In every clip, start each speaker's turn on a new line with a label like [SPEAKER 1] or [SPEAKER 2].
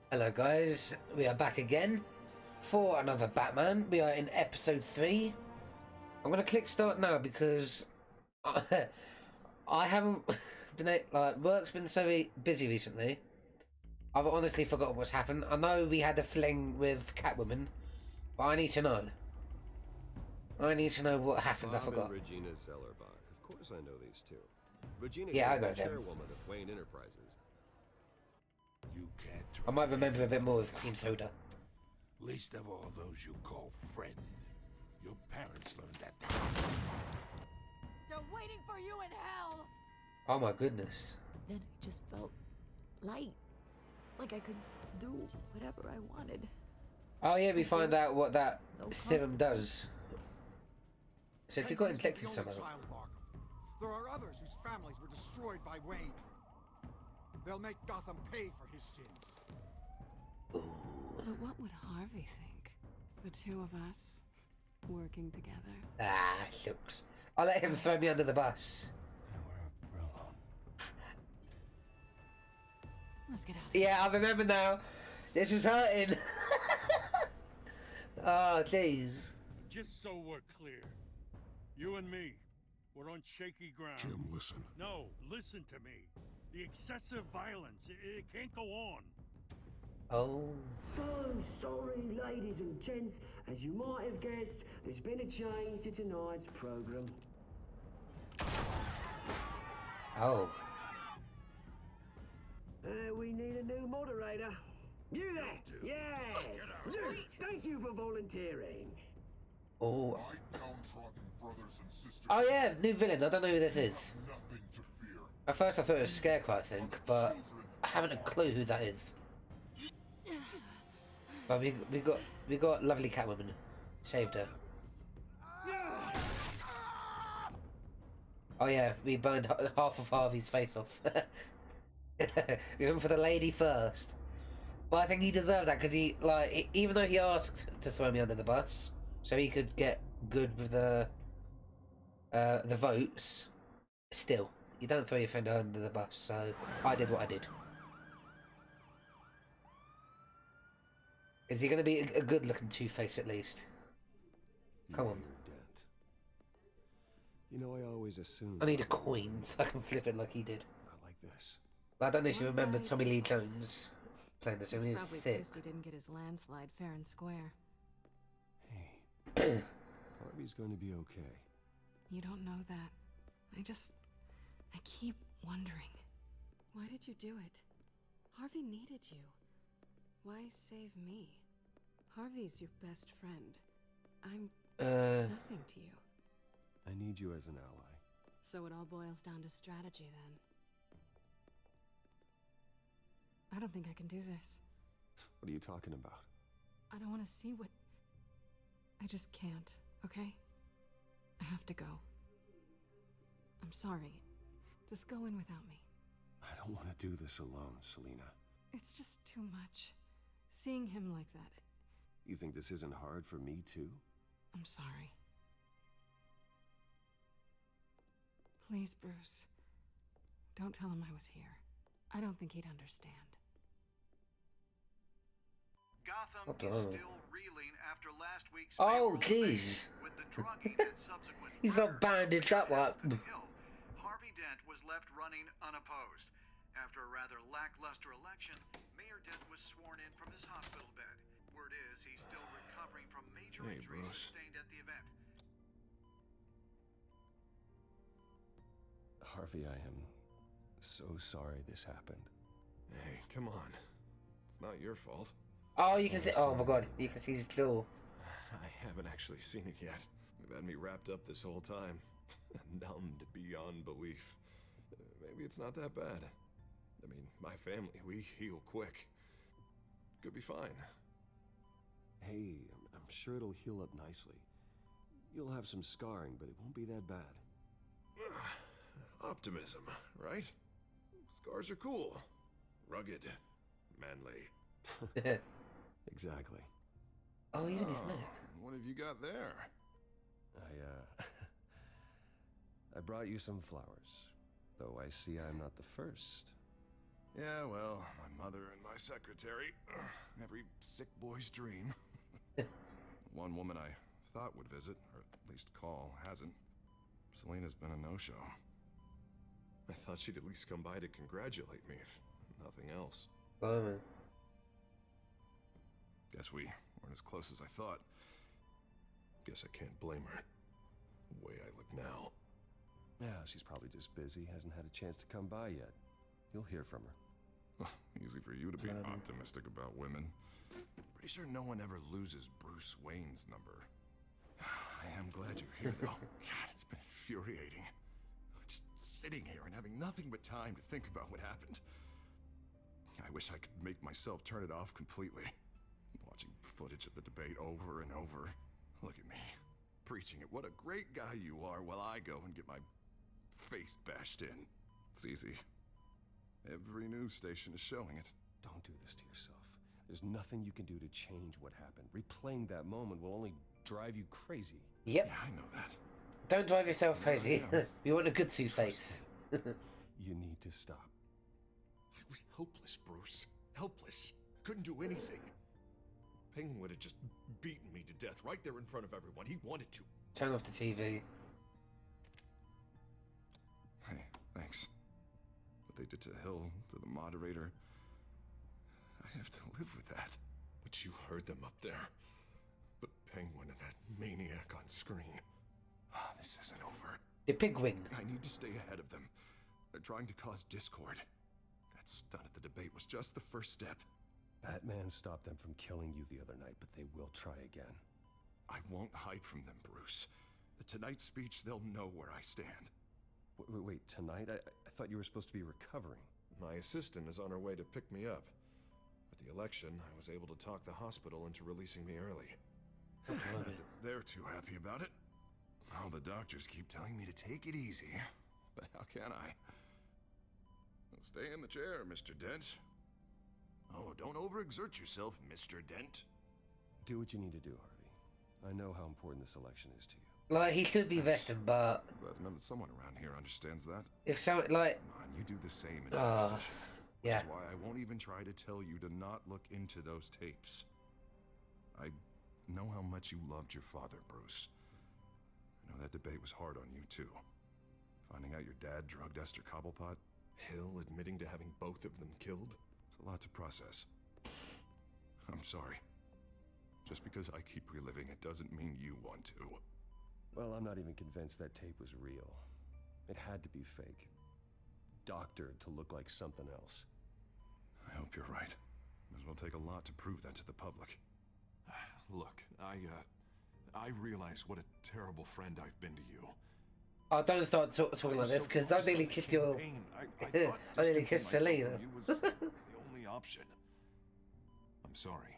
[SPEAKER 1] Hello guys, we are back again for another Batman. We are in episode 3. I'm gonna click start now because I haven't been work's been so busy recently. I've honestly forgotten what's happened. I know we had a fling with Catwoman, but I need to know. I need to know what happened. I forgot.
[SPEAKER 2] Regina Zellerbach. Of course I know these two. Regina
[SPEAKER 1] Yeah, I
[SPEAKER 2] is
[SPEAKER 1] know
[SPEAKER 2] the
[SPEAKER 1] them.
[SPEAKER 2] chairwoman of Wayne Enterprises.
[SPEAKER 3] You can't
[SPEAKER 1] I might remember a bit more of Cream Soda.
[SPEAKER 3] Least of all those you call friend. Your parents learned that.
[SPEAKER 4] They're waiting for you in hell!
[SPEAKER 1] Oh my goodness.
[SPEAKER 4] Then I just felt light. Like I could do whatever I wanted.
[SPEAKER 1] Oh yeah, we find out what that
[SPEAKER 4] No
[SPEAKER 1] serum does. So if you got infected
[SPEAKER 5] Child
[SPEAKER 1] somehow.
[SPEAKER 5] of Arkham. There are others whose families were destroyed by Wayne. They'll make Gotham pay for his sins.
[SPEAKER 6] But what would Harvey think? The two of us working together.
[SPEAKER 1] Ah, shucks. I'll let him throw me under the bus.
[SPEAKER 3] Yeah, we're alone.
[SPEAKER 6] Let's get out of here.
[SPEAKER 1] Yeah, I remember now. This is hurting. Oh, jeez.
[SPEAKER 7] Just so we're clear, you and me, we're on shaky ground.
[SPEAKER 3] Jim, listen.
[SPEAKER 7] No, listen to me. The excessive violence, it can't go on.
[SPEAKER 1] Oh.
[SPEAKER 8] So sorry, ladies and gents. As you might have guessed, there's been a change to tonight's program.
[SPEAKER 1] Oh.
[SPEAKER 8] We need a new moderator. You there? Yes. Luke, thank you for volunteering.
[SPEAKER 1] Oh.
[SPEAKER 3] My downtrodden brothers and sisters.
[SPEAKER 1] Oh yeah, new villain. I don't know who this is.
[SPEAKER 3] Nothing to fear.
[SPEAKER 1] At first I thought it was Scarecrow, I think, but I haven't a clue who that is. But we got lovely Catwoman. Saved her. Oh yeah, we burned half of Harvey's face off. We went for the lady first. But I think he deserved that because even though he asked to throw me under the bus, so he could get good with the votes, still, you don't throw your friend under the bus, so I did what I did. Is he going to be a good-looking Two-Face at least? Come on.
[SPEAKER 2] Dent. You know, I always assumed.
[SPEAKER 1] I need a coin so I can flip it like he did.
[SPEAKER 2] Not like this.
[SPEAKER 1] I don't know if you remember Tommy Lee Jones playing this. He
[SPEAKER 6] He's
[SPEAKER 1] was
[SPEAKER 6] probably
[SPEAKER 1] sick.
[SPEAKER 6] pissed he didn't get his landslide fair and square.
[SPEAKER 2] Hey. Harvey's going to be okay.
[SPEAKER 6] You don't know that. I keep wondering. Why did you do it? Harvey needed you. Why save me? Harvey's your best friend. I'm nothing to you.
[SPEAKER 2] I need you as an ally.
[SPEAKER 6] So it all boils down to strategy then. I don't think I can do this.
[SPEAKER 2] What are you talking about?
[SPEAKER 6] I don't want to see what... I just can't, okay? I have to go. I'm sorry. Just go in without me.
[SPEAKER 2] I don't want to do this alone, Selina.
[SPEAKER 6] It's just too much. Seeing him like that,
[SPEAKER 2] You think this isn't hard for me, too?
[SPEAKER 6] I'm sorry. Please, Bruce. Don't tell him I was here. I don't think he'd understand.
[SPEAKER 9] Gotham
[SPEAKER 1] Okay.
[SPEAKER 9] is still reeling after last week's
[SPEAKER 1] Oh,
[SPEAKER 9] mayoral
[SPEAKER 1] jeez.
[SPEAKER 9] debate with the drugging and subsequent
[SPEAKER 1] He's
[SPEAKER 9] murder
[SPEAKER 1] not bandaged up like...
[SPEAKER 9] on the Hill. Harvey Dent was left running unopposed. After a rather lackluster election, Mayor Dent was sworn in from his hospital bed. Word is he's still recovering from major injuries sustained at the event.
[SPEAKER 2] Harvey, I am so sorry this happened.
[SPEAKER 10] Hey, come on. It's not your fault.
[SPEAKER 1] Oh, you can see... Oh my god, you can see his jaw.
[SPEAKER 10] I haven't actually seen it yet. You've had me wrapped up this whole time. Numbed beyond belief. Maybe it's not that bad. I mean, my family, we heal quick. Could be fine.
[SPEAKER 2] Hey, I'm sure it'll heal up nicely. You'll have some scarring, but it won't be that bad.
[SPEAKER 10] Optimism, right? Scars are cool. Rugged. Manly.
[SPEAKER 2] Exactly.
[SPEAKER 1] Oh, even his neck.
[SPEAKER 10] What have you got there?
[SPEAKER 2] I brought you some flowers. Though I see I'm not the first.
[SPEAKER 10] Yeah, well, my mother and my secretary. Every sick boy's dream. One woman I thought would visit, or at least call, hasn't. Selena's been a no-show. I thought she'd at least come by to congratulate me, if nothing else.
[SPEAKER 1] Blimey.
[SPEAKER 10] Guess we weren't as close as I thought. Guess I can't blame her. The way I look now.
[SPEAKER 2] Yeah, she's probably just busy, hasn't had a chance to come by yet. You'll hear from her.
[SPEAKER 10] Easy for you to be optimistic about women. Pretty sure no one ever loses Bruce Wayne's number. I am glad you're here, though. God, it's been infuriating. Just sitting here and having nothing but time to think about what happened. I wish I could make myself turn it off completely. Watching footage of the debate over and over. Look at me, preaching it. What a great guy you are, while I go and get my face bashed in. It's easy. Every news station is showing it.
[SPEAKER 2] Don't do this to yourself. There's nothing you can do to change what happened. Replaying that moment will only drive you crazy.
[SPEAKER 1] Yep.
[SPEAKER 10] Yeah, I know that.
[SPEAKER 1] Don't drive yourself crazy. You want a good two-face.
[SPEAKER 2] You need to stop.
[SPEAKER 10] I was helpless, Bruce. Helpless. Couldn't do anything. Penguin would have just beaten me to death right there in front of everyone. He wanted to.
[SPEAKER 1] Turn off the TV.
[SPEAKER 10] Hey, thanks. What they did to Hill, to the moderator, I have to live with that. But you heard them up there. The Penguin and that maniac on screen. This isn't over.
[SPEAKER 1] The Pigwing.
[SPEAKER 10] I need to stay ahead of them. They're trying to cause discord. That stunt at the debate was just the first step.
[SPEAKER 2] Batman stopped them from killing you the other night, but they will try again.
[SPEAKER 10] I won't hide from them, Bruce. The Tonight speech, they'll know where I stand.
[SPEAKER 2] Wait, tonight? I thought you were supposed to be recovering.
[SPEAKER 10] My assistant is on her way to pick me up. With the election, I was able to talk the hospital into releasing me early. Not that they're too happy about it. All the doctors keep telling me to take it easy. But how can I? Well, stay in the chair, Mr. Dent. Oh, don't overexert yourself, Mr. Dent.
[SPEAKER 2] Do what you need to do, Harvey. I know how important this election is to you.
[SPEAKER 1] Like, he should be vesting, but...
[SPEAKER 10] Glad to know that someone around here understands that.
[SPEAKER 1] if someone, like...
[SPEAKER 10] Come on, you do the same in your position. Which
[SPEAKER 1] yeah.
[SPEAKER 10] is why I won't even try to tell you to not look into those tapes. I know how much you loved your father, Bruce. I know that debate was hard on you, too. Finding out your dad drugged Esther Cobblepot, Hill admitting to having both of them killed. It's a lot to process. I'm sorry. Just because I keep reliving it doesn't mean you want to.
[SPEAKER 2] Well, I'm not even convinced that tape was real. It had to be fake. Doctored to look like something else.
[SPEAKER 10] I hope you're right. It will take a lot to prove that to the public. Look, I realize what a terrible friend I've been to you.
[SPEAKER 1] Oh, don't start talking like this, because I nearly kissed your... I nearly kissed Selena.
[SPEAKER 10] Was the only option. I'm sorry.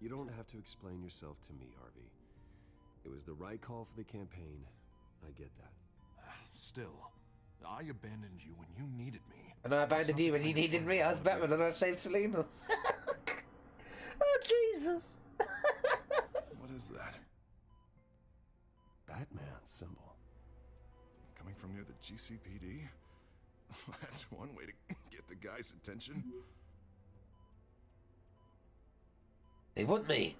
[SPEAKER 2] You don't have to explain yourself to me, Harvey. It was the right call for the campaign. I get that.
[SPEAKER 10] Still, I abandoned you when you needed me.
[SPEAKER 1] And I abandoned you when you needed me. I was Batman and I saved Selena. Oh, Jesus.
[SPEAKER 10] What is that?
[SPEAKER 2] Batman symbol.
[SPEAKER 10] Coming from near the GCPD? That's one way to get the guy's attention.
[SPEAKER 1] They want me.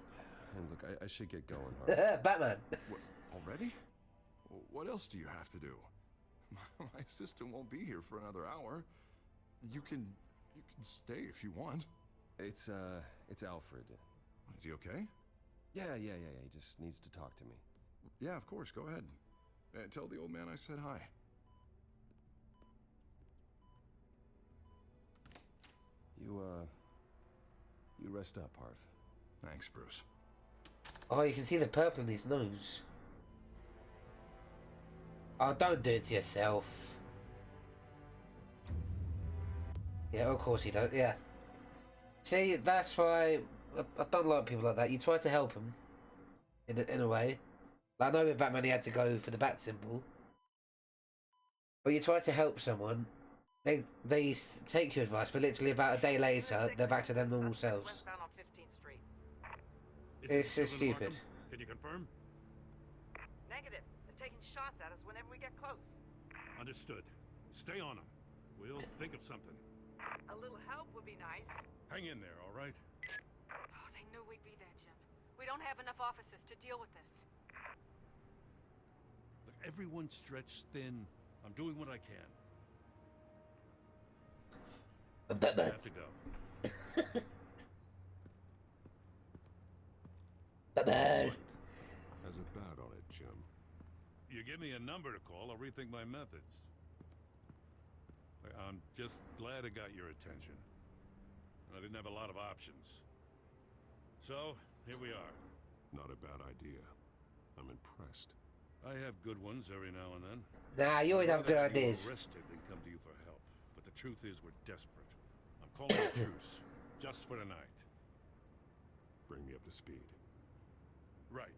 [SPEAKER 2] And look, I should get going, Harvey.
[SPEAKER 1] Batman.
[SPEAKER 10] What, already? What else do you have to do? My assistant won't be here for another hour. You can stay if you want.
[SPEAKER 2] It's Alfred.
[SPEAKER 10] Is he okay?
[SPEAKER 2] Yeah. He just needs to talk to me.
[SPEAKER 10] Yeah, of course. Go ahead. Tell the old man I said hi.
[SPEAKER 2] You rest up, Harv.
[SPEAKER 10] Thanks, Bruce.
[SPEAKER 1] Oh, you can see the purple in his nose. Oh, don't do it to yourself. Yeah, of course you don't, yeah. See, that's why I don't like people like that. You try to help them, in a way. Like, I know with Batman he had to go for the bat symbol. But you try to help someone, they take your advice, but literally about a day later, they're back to their normal selves. It's just stupid.
[SPEAKER 7] Can you confirm?
[SPEAKER 11] Negative. They're taking shots at us whenever we get close.
[SPEAKER 7] Understood. Stay on them. We'll think of something.
[SPEAKER 11] A little help would be nice.
[SPEAKER 7] Hang in there, all right?
[SPEAKER 12] Oh, they knew we'd be there, Jim. We don't have enough officers to deal with this.
[SPEAKER 7] Look, everyone's stretched thin. I'm doing what I can. I have to go.
[SPEAKER 1] Batman.
[SPEAKER 2] Has a bat on it, Jim.
[SPEAKER 7] You give me a number to call, I'll rethink my methods. I'm just glad it got your attention. I didn't have a lot of options. So, here we are.
[SPEAKER 2] Not a bad idea. I'm impressed.
[SPEAKER 7] I have good ones every now and then.
[SPEAKER 1] Nah, you always have good
[SPEAKER 7] I'd rather have you
[SPEAKER 1] ideas.
[SPEAKER 7] arrested than come to you for help. But the truth is, we're desperate. I'm calling a truce, just for tonight.
[SPEAKER 2] Bring me up to speed.
[SPEAKER 7] Right.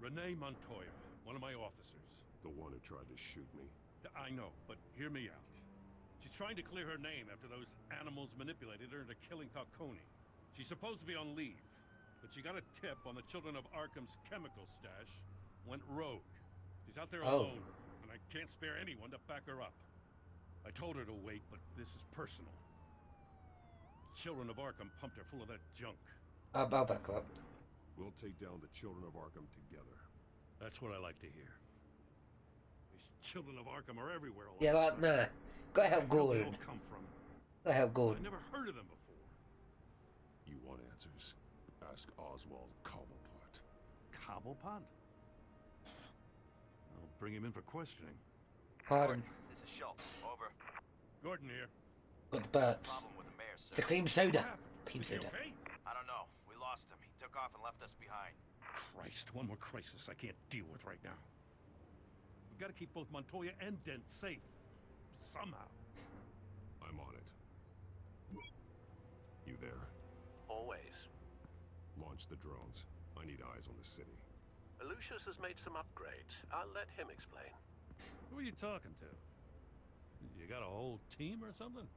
[SPEAKER 7] Renee Montoya, one of my officers.
[SPEAKER 2] The one who tried to shoot me.
[SPEAKER 7] I know, but hear me out. She's trying to clear her name after those animals manipulated her into killing Falcone. She's supposed to be on leave, but she got a tip on the Children of Arkham's chemical stash, went rogue. She's out there alone, and I can't spare anyone to back her up. I told her to wait, but this is personal. The Children of Arkham pumped her full of that junk.
[SPEAKER 1] I'll back up.
[SPEAKER 2] We'll take down the Children of Arkham together.
[SPEAKER 7] That's what I like to hear. These Children of Arkham are everywhere. All
[SPEAKER 1] Yeah,
[SPEAKER 7] of a
[SPEAKER 1] like,
[SPEAKER 7] sudden.
[SPEAKER 1] nah. Gotta help
[SPEAKER 7] Where they
[SPEAKER 1] Gordon.
[SPEAKER 7] all come from?
[SPEAKER 1] Gotta help
[SPEAKER 7] I
[SPEAKER 1] Gordon.
[SPEAKER 7] never heard of them before.
[SPEAKER 2] You want answers? Ask Oswald Cobblepot.
[SPEAKER 7] Cobblepot? I'll bring him in for questioning.
[SPEAKER 1] Pardon.
[SPEAKER 13] This is Schultz. Over.
[SPEAKER 7] Gordon here.
[SPEAKER 1] Got the burps.
[SPEAKER 13] Problem with the mayor,
[SPEAKER 1] It's
[SPEAKER 13] sir.
[SPEAKER 1] the cream soda.
[SPEAKER 7] What happened?
[SPEAKER 1] Cream
[SPEAKER 7] Is he
[SPEAKER 1] soda.
[SPEAKER 7] okay?
[SPEAKER 13] I don't know. We lost him. He took off and left us behind.
[SPEAKER 7] Christ, one more crisis I can't deal with right now. We've got to keep both Montoya and Dent safe. Somehow.
[SPEAKER 2] I'm on it. You there?
[SPEAKER 14] Always.
[SPEAKER 2] Launch the drones. I need eyes on the city.
[SPEAKER 14] Lucius has made some upgrades. I'll let him explain.
[SPEAKER 7] Who are you talking to? You got a whole team or something?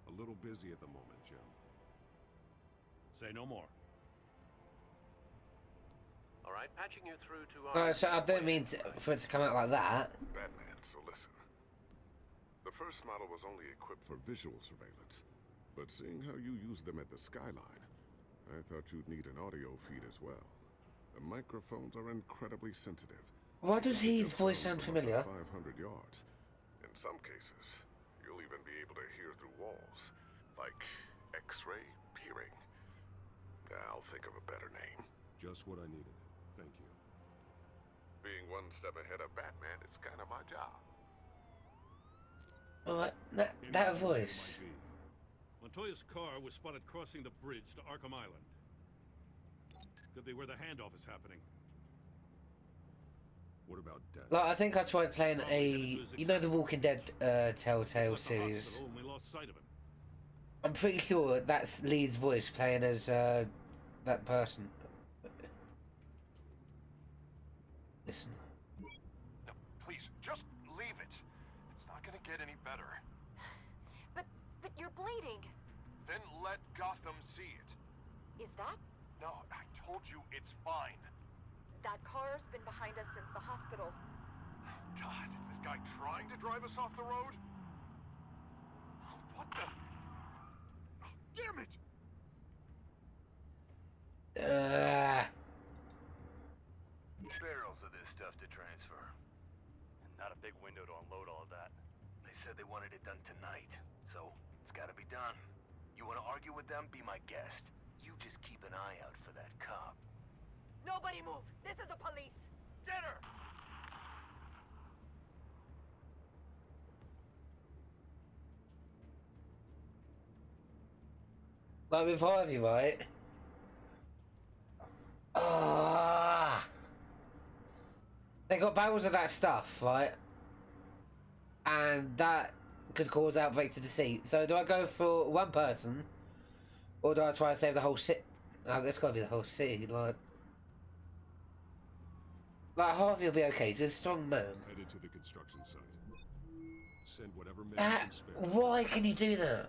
[SPEAKER 2] A little busy at the moment, Jim.
[SPEAKER 7] Say no more.
[SPEAKER 14] All right, patching you through to our...
[SPEAKER 1] So I don't mean for it to come out like that.
[SPEAKER 15] Batman, so listen. The first model was only equipped for visual surveillance, but seeing how you use them at the skyline, I thought you'd need an audio feed as well. The microphones are incredibly sensitive.
[SPEAKER 1] Why does his voice sound familiar?
[SPEAKER 15] 500 yards. In some cases, you'll even be able to hear through walls, like X-ray peering. I'll think of a better name.
[SPEAKER 2] Just what I needed. Thank you.
[SPEAKER 15] Being one step ahead of Batman, it's kind of my job.
[SPEAKER 1] Well, that voice.
[SPEAKER 7] Montoya's car was spotted crossing the bridge to Arkham Island. Could be where the handoff is happening.
[SPEAKER 2] What about Dent?
[SPEAKER 1] Like, I think I tried playing you know, the Walking Dead Telltale series.
[SPEAKER 7] We lost sight of him.
[SPEAKER 1] I'm pretty sure that's Lee's voice playing as that person. Listen.
[SPEAKER 10] No, please, just leave it. It's not gonna get any better.
[SPEAKER 12] But you're bleeding.
[SPEAKER 10] Then let Gotham see it.
[SPEAKER 12] Is that?
[SPEAKER 10] No, I told you it's fine.
[SPEAKER 12] That car's been behind us since the hospital.
[SPEAKER 10] God, is this guy trying to drive us off the road? Oh, what the? Oh, damn it!
[SPEAKER 13] Barrels of this stuff to transfer. And not a big window to unload all of that. They said they wanted it done tonight, so it's gotta be done. You wanna argue with them? Be my guest. You just keep an eye out for that cop.
[SPEAKER 11] Nobody move! This is the police!
[SPEAKER 10] Get her!
[SPEAKER 1] Like with Harvey, right? They got barrels of that stuff, right? And that could cause outbreaks to the sea. So do I go for one person? Or do I try to save the whole city? Oh, it's gotta be the whole city, like Harvey will be okay, he's a strong man.
[SPEAKER 2] Headed to the construction site. Send whatever men you can spare.
[SPEAKER 1] Why can you do that?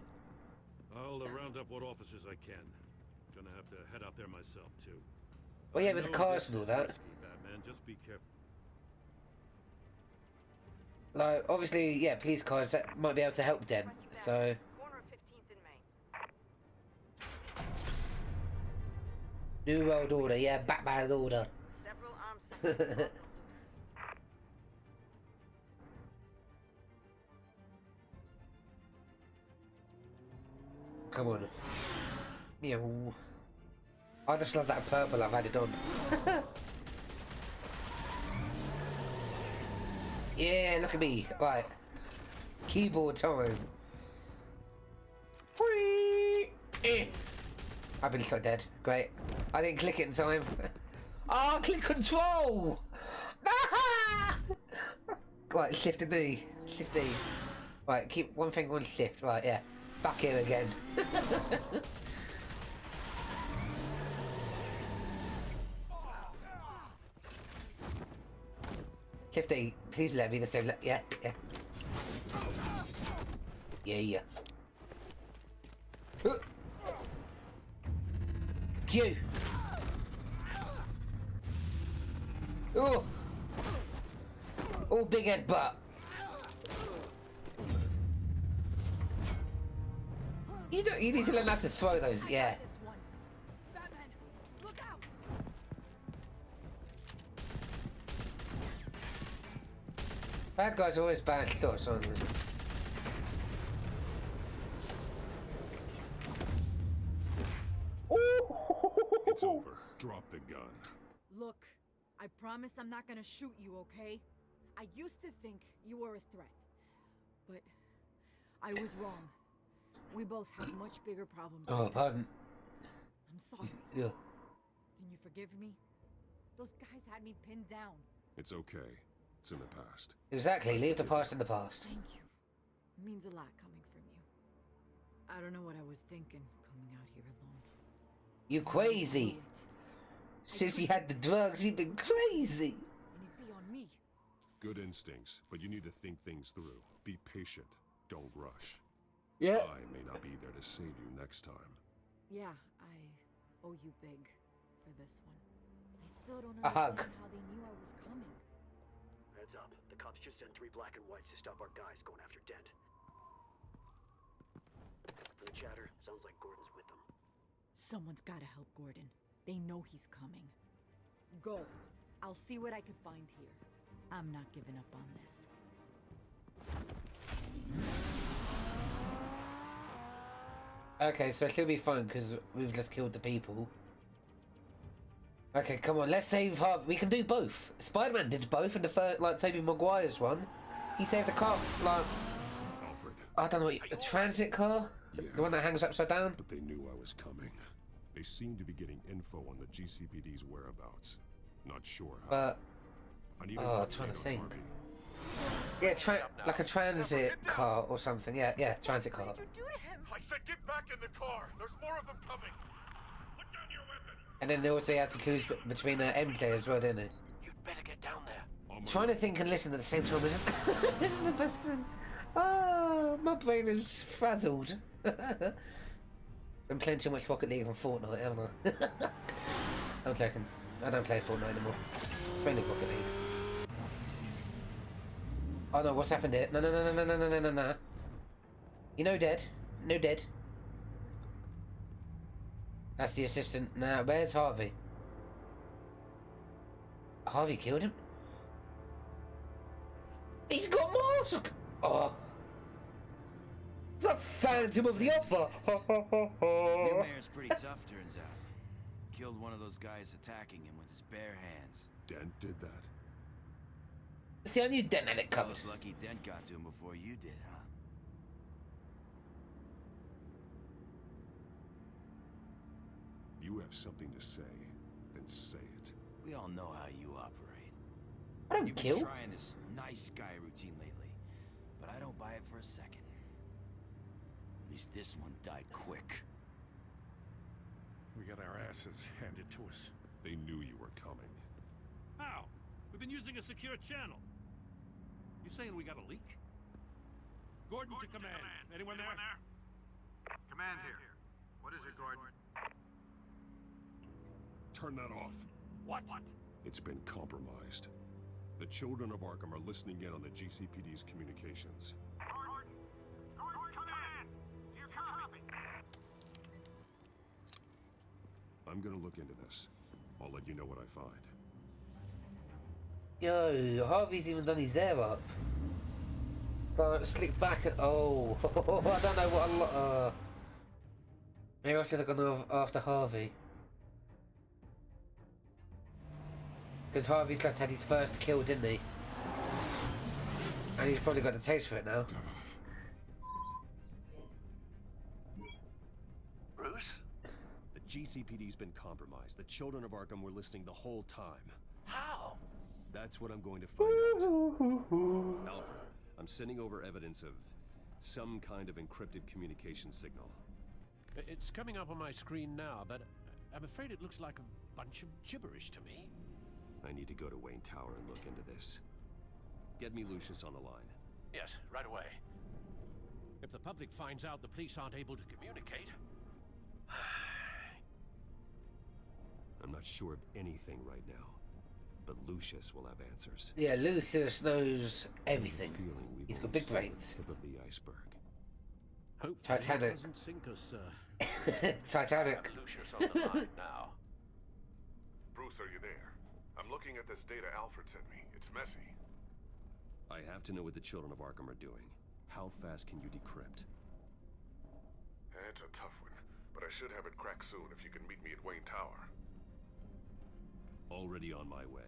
[SPEAKER 7] I'll round up what officers I can. Gonna have to head out there myself, too.
[SPEAKER 1] Well, yeah, with the cars and all that.
[SPEAKER 7] Risky, Batman. Just be careful.
[SPEAKER 1] Like, obviously, yeah, police cars that might be able to help Den. So.
[SPEAKER 11] Corner of 15th and Main.
[SPEAKER 1] New World Order, yeah, Batman Order.
[SPEAKER 11] Several armed suspects on the loose.
[SPEAKER 1] Come on. Meow. I just love that purple I've added on. Yeah, look at me. Right. Keyboard time. Whee! Eh. I've been so dead. Great. I didn't click it in time. Oh, click control! Right, shift and D. Shift D. Right, keep one finger on shift. Right, yeah. Back here again. Shift D. Please let me the same. Yeah, yeah. Yeah, yeah. Q. Oh. Oh, big head butt. You don't. You need to learn how to throw those. Yeah.
[SPEAKER 11] Batman, look out!
[SPEAKER 1] Bad guys are always bad shots, aren't they?
[SPEAKER 15] It's over. Drop the gun.
[SPEAKER 4] Look, I promise I'm not gonna shoot you, okay? I used to think you were a threat, but I was wrong. We both have much bigger problems.
[SPEAKER 1] Oh, pardon.
[SPEAKER 4] I'm sorry.
[SPEAKER 1] Yeah.
[SPEAKER 4] Can you forgive me? Those guys had me pinned down.
[SPEAKER 15] It's okay. It's in the past.
[SPEAKER 1] Exactly. Leave the past in the past.
[SPEAKER 4] Thank you. It means a lot coming from you. I don't know what I was thinking coming out here alone.
[SPEAKER 1] You crazy. Since you had the drugs, you've been crazy.
[SPEAKER 4] And it'd be on me.
[SPEAKER 15] Good instincts, but you need to think things through. Be patient. Don't rush.
[SPEAKER 1] Yeah.
[SPEAKER 15] I may not be there to save you next time.
[SPEAKER 4] Yeah, I owe you big for this one. I still don't
[SPEAKER 1] A hug.
[SPEAKER 4] understand how they knew I was coming.
[SPEAKER 13] Heads up. The cops just sent 3 black and whites to stop our guys going after Dent. From the chatter, sounds like Gordon's with them.
[SPEAKER 4] Someone's gotta help Gordon. They know he's coming. Go. I'll see what I can find here. I'm not giving up on this.
[SPEAKER 1] Okay, so she'll be fine because we've just killed the people. Okay, come on, let's save Harvey. We can do both. Spider-Man did both in the first, like, Tobey Maguire's one. He saved the car, like...
[SPEAKER 15] Alfred.
[SPEAKER 1] I don't know what... A transit car?
[SPEAKER 15] Yeah,
[SPEAKER 1] The one that hangs upside down?
[SPEAKER 15] but they knew I was coming. They seemed to be getting info on the GCPD's whereabouts. Not sure how.
[SPEAKER 1] But...
[SPEAKER 15] I need
[SPEAKER 1] Oh, I'm trying to think. Yeah, like a transit car or something. Yeah, yeah, transit car.
[SPEAKER 13] I said get back in the car. There's more of them coming.
[SPEAKER 7] Put down your weapon.
[SPEAKER 1] And then they also had to choose between MJ as well, didn't they?
[SPEAKER 13] You'd better get down there.
[SPEAKER 1] Trying to think and listen at the same time isn't the best thing. Oh, my brain is frazzled. Been playing too much Rocket League and Fortnite, haven't I? I'm joking. I don't play Fortnite anymore. It's mainly Rocket League. Oh no, what's happened here? No, no, no, no, no, no, no, no, no. You know dead. No dead. That's the assistant. Now, where's Harvey? Harvey killed him? He's got mask! Oh. It's a Phantom of the Opera!
[SPEAKER 16] New mayor's pretty tough, turns out. Killed one of those guys attacking him with his bare hands.
[SPEAKER 15] Dent did that.
[SPEAKER 1] See, I knew Dent had it covered.
[SPEAKER 16] Lucky Dent got to him before you did, huh?
[SPEAKER 15] You have something to say, then say it.
[SPEAKER 16] We all know how you operate.
[SPEAKER 1] I don't
[SPEAKER 16] You've
[SPEAKER 1] kill.
[SPEAKER 16] been trying this nice guy routine lately, but I don't buy it for a second. At least this one died quick.
[SPEAKER 7] We got our asses handed to us.
[SPEAKER 15] They knew you were coming.
[SPEAKER 7] How? We've been using a secure channel. You saying we got a leak? Gordon to command. Anyone there?
[SPEAKER 9] Command here. What is it, Gordon?
[SPEAKER 15] Turn that off.
[SPEAKER 7] What?
[SPEAKER 15] It's been compromised.
[SPEAKER 2] The children of Arkham are listening in on the GCPD's communications. I'm gonna look into this. I'll let you know what I find.
[SPEAKER 1] Yo, Harvey's even done his hair up. Can't slick back at. Oh, I don't know what maybe I should have gone after Harvey. Because Harvey's just had his first kill, didn't he? And he's probably got the taste for it now.
[SPEAKER 13] Bruce?
[SPEAKER 2] The GCPD's been compromised. The children of Arkham were listening the whole time.
[SPEAKER 13] How?
[SPEAKER 2] That's what I'm going to find out. Alfred, I'm sending over evidence of some kind of encrypted communication signal.
[SPEAKER 14] It's coming up on my screen now, but I'm afraid it looks like a bunch of gibberish to me.
[SPEAKER 2] I need to go to Wayne Tower and look into this. Get me Lucius on the line.
[SPEAKER 14] Yes, right away. If the public finds out the police aren't able to communicate...
[SPEAKER 2] I'm not sure of anything right now, but Lucius will have answers.
[SPEAKER 1] Yeah, Lucius knows everything. He's got big brains.
[SPEAKER 2] Tip of the iceberg.
[SPEAKER 14] Hopefully
[SPEAKER 1] Titanic.
[SPEAKER 14] It doesn't sink us,
[SPEAKER 1] Titanic.
[SPEAKER 14] Lucius on the line now.
[SPEAKER 15] Bruce, are you there? I'm looking at this data Alfred sent me. It's messy.
[SPEAKER 2] I have to know what the children of Arkham are doing. How fast can you decrypt?
[SPEAKER 15] It's a tough one, but I should have it cracked soon if you can meet me at Wayne Tower.
[SPEAKER 2] Already on my way.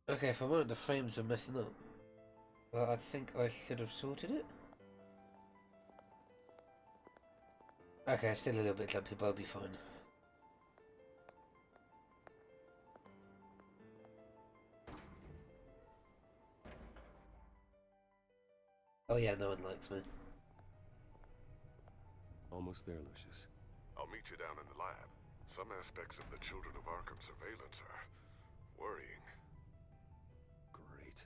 [SPEAKER 1] Okay, for a moment the frames are messing up. But I think I should have sorted it. Okay, still a little bit jumpy, but I'll be fine. Oh yeah, no one likes me.
[SPEAKER 2] Almost there, Lucius.
[SPEAKER 15] I'll meet you down in the lab. Some aspects of the Children of Arkham surveillance are worrying.
[SPEAKER 2] Great.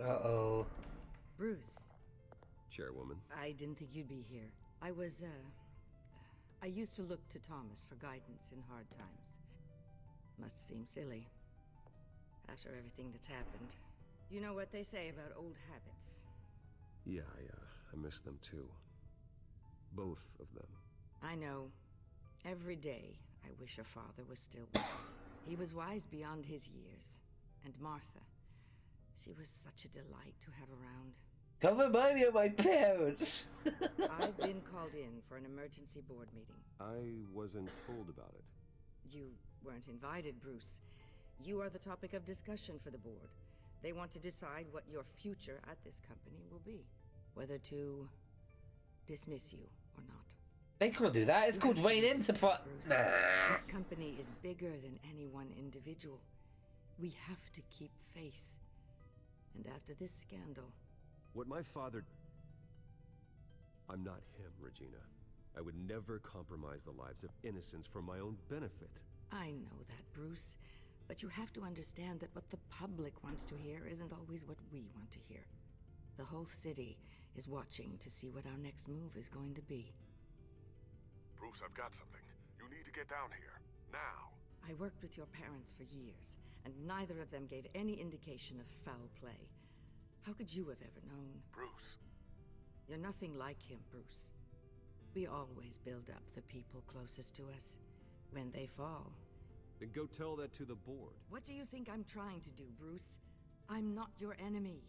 [SPEAKER 1] Uh-oh.
[SPEAKER 17] Bruce.
[SPEAKER 2] Chairwoman.
[SPEAKER 17] I didn't think you'd be here. I used to look to Thomas for guidance in hard times. Must seem silly. After everything that's happened. You know what they say about old habits.
[SPEAKER 2] Yeah, I miss them too. Both of them.
[SPEAKER 17] I know. Every day, I wish your father was still with us. He was wise beyond his years. And Martha, she was such a delight to have around.
[SPEAKER 1] Don't remind me of my parents!
[SPEAKER 17] I've been called in for an emergency board meeting.
[SPEAKER 2] I wasn't told about it.
[SPEAKER 17] You weren't invited, Bruce. You are the topic of discussion for the board. They want to decide what your future at this company will be. Whether to dismiss you or not.
[SPEAKER 1] They can't do that. It's called Wayne Enterprise. Nah.
[SPEAKER 17] This company is bigger than any one individual. We have to keep face. And after this scandal...
[SPEAKER 2] What my father... I'm not him, Regina. I would never compromise the lives of innocents for my own benefit.
[SPEAKER 17] I know that, Bruce. But you have to understand that what the public wants to hear isn't always what we want to hear. The whole city is watching to see what our next move is going to be.
[SPEAKER 15] Bruce, I've got something. You need to get down here. Now.
[SPEAKER 17] I worked with your parents for years, and neither of them gave any indication of foul play. How could you have ever known?
[SPEAKER 15] Bruce.
[SPEAKER 17] You're nothing like him, Bruce. We always build up the people closest to us. When they fall...
[SPEAKER 2] Then go tell that to the board.
[SPEAKER 17] What do you think I'm trying to do, Bruce? I'm not your enemy.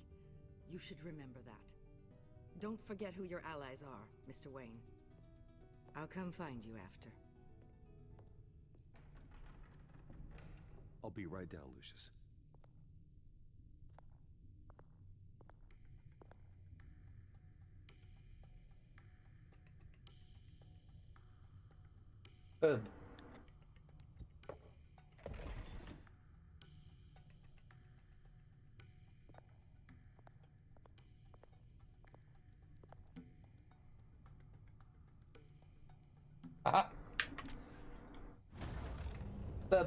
[SPEAKER 17] You should remember that. Don't forget who your allies are, Mr. Wayne. I'll come find you after.
[SPEAKER 2] I'll be right down, Lucius.
[SPEAKER 1] Boom. Aha. Boom.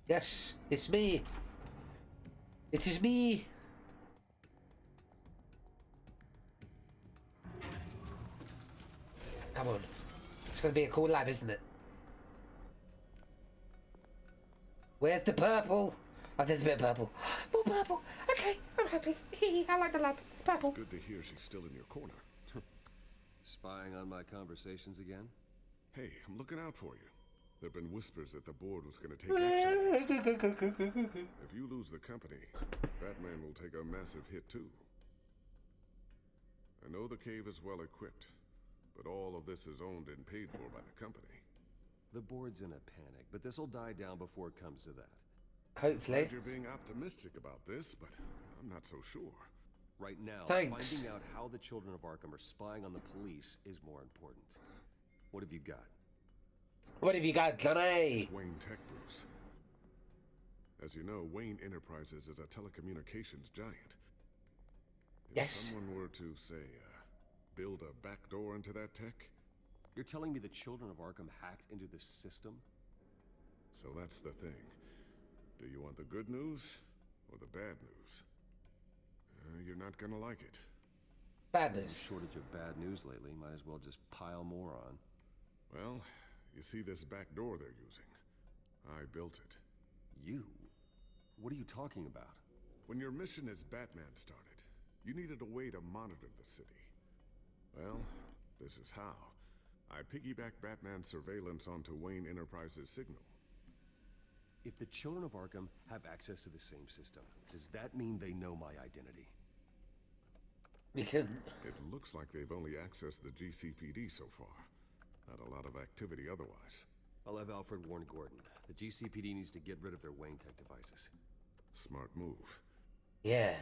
[SPEAKER 1] Yes, it's me. It is me. Come on. It's gonna be a cool lab, isn't it? Where's the purple? Oh, there's a bit of purple. More purple. Okay, I'm happy. I like the lab. It's purple.
[SPEAKER 15] It's good to hear she's still in your corner.
[SPEAKER 2] Spying on my conversations again?
[SPEAKER 15] Hey, I'm looking out for you. There have been whispers that the board was going to take action. If you lose the company, Batman will take a massive hit too. I know the cave is well equipped, but all of this is owned and paid for by the company.
[SPEAKER 2] The board's in a panic, but this'll die down before it comes to that.
[SPEAKER 1] Hopefully.
[SPEAKER 15] Glad you're being optimistic about this, but I'm not so sure.
[SPEAKER 2] Right now,
[SPEAKER 1] Thanks.
[SPEAKER 2] finding out how the children of Arkham are spying on the police is more important. What have you got?
[SPEAKER 1] What have you got, Johnny?
[SPEAKER 15] It's Wayne Tech, Bruce. As you know, Wayne Enterprises is a telecommunications giant. If
[SPEAKER 1] Yes.
[SPEAKER 15] someone were to, say, build a backdoor into that tech...
[SPEAKER 2] You're telling me the children of Arkham hacked into this system?
[SPEAKER 15] So that's the thing. Do you want the good news or the bad news? You're not gonna like it.
[SPEAKER 1] Bad
[SPEAKER 2] No
[SPEAKER 1] news.
[SPEAKER 2] shortage of bad news lately. Might as well just pile more on.
[SPEAKER 15] Well, you see this back door they're using? I built it.
[SPEAKER 2] You? What are you talking about?
[SPEAKER 15] When your mission as Batman started, you needed a way to monitor the city. Well, this is how. I piggybacked Batman's surveillance onto Wayne Enterprises' signal.
[SPEAKER 2] If the children of Arkham have access to the same system, does that mean they know my identity?
[SPEAKER 15] It looks like they've only accessed the GCPD so far. Not a lot of activity otherwise.
[SPEAKER 2] I'll have Alfred warn Gordon. The GCPD needs to get rid of their Wayne Tech devices.
[SPEAKER 15] Smart move.
[SPEAKER 1] Yeah.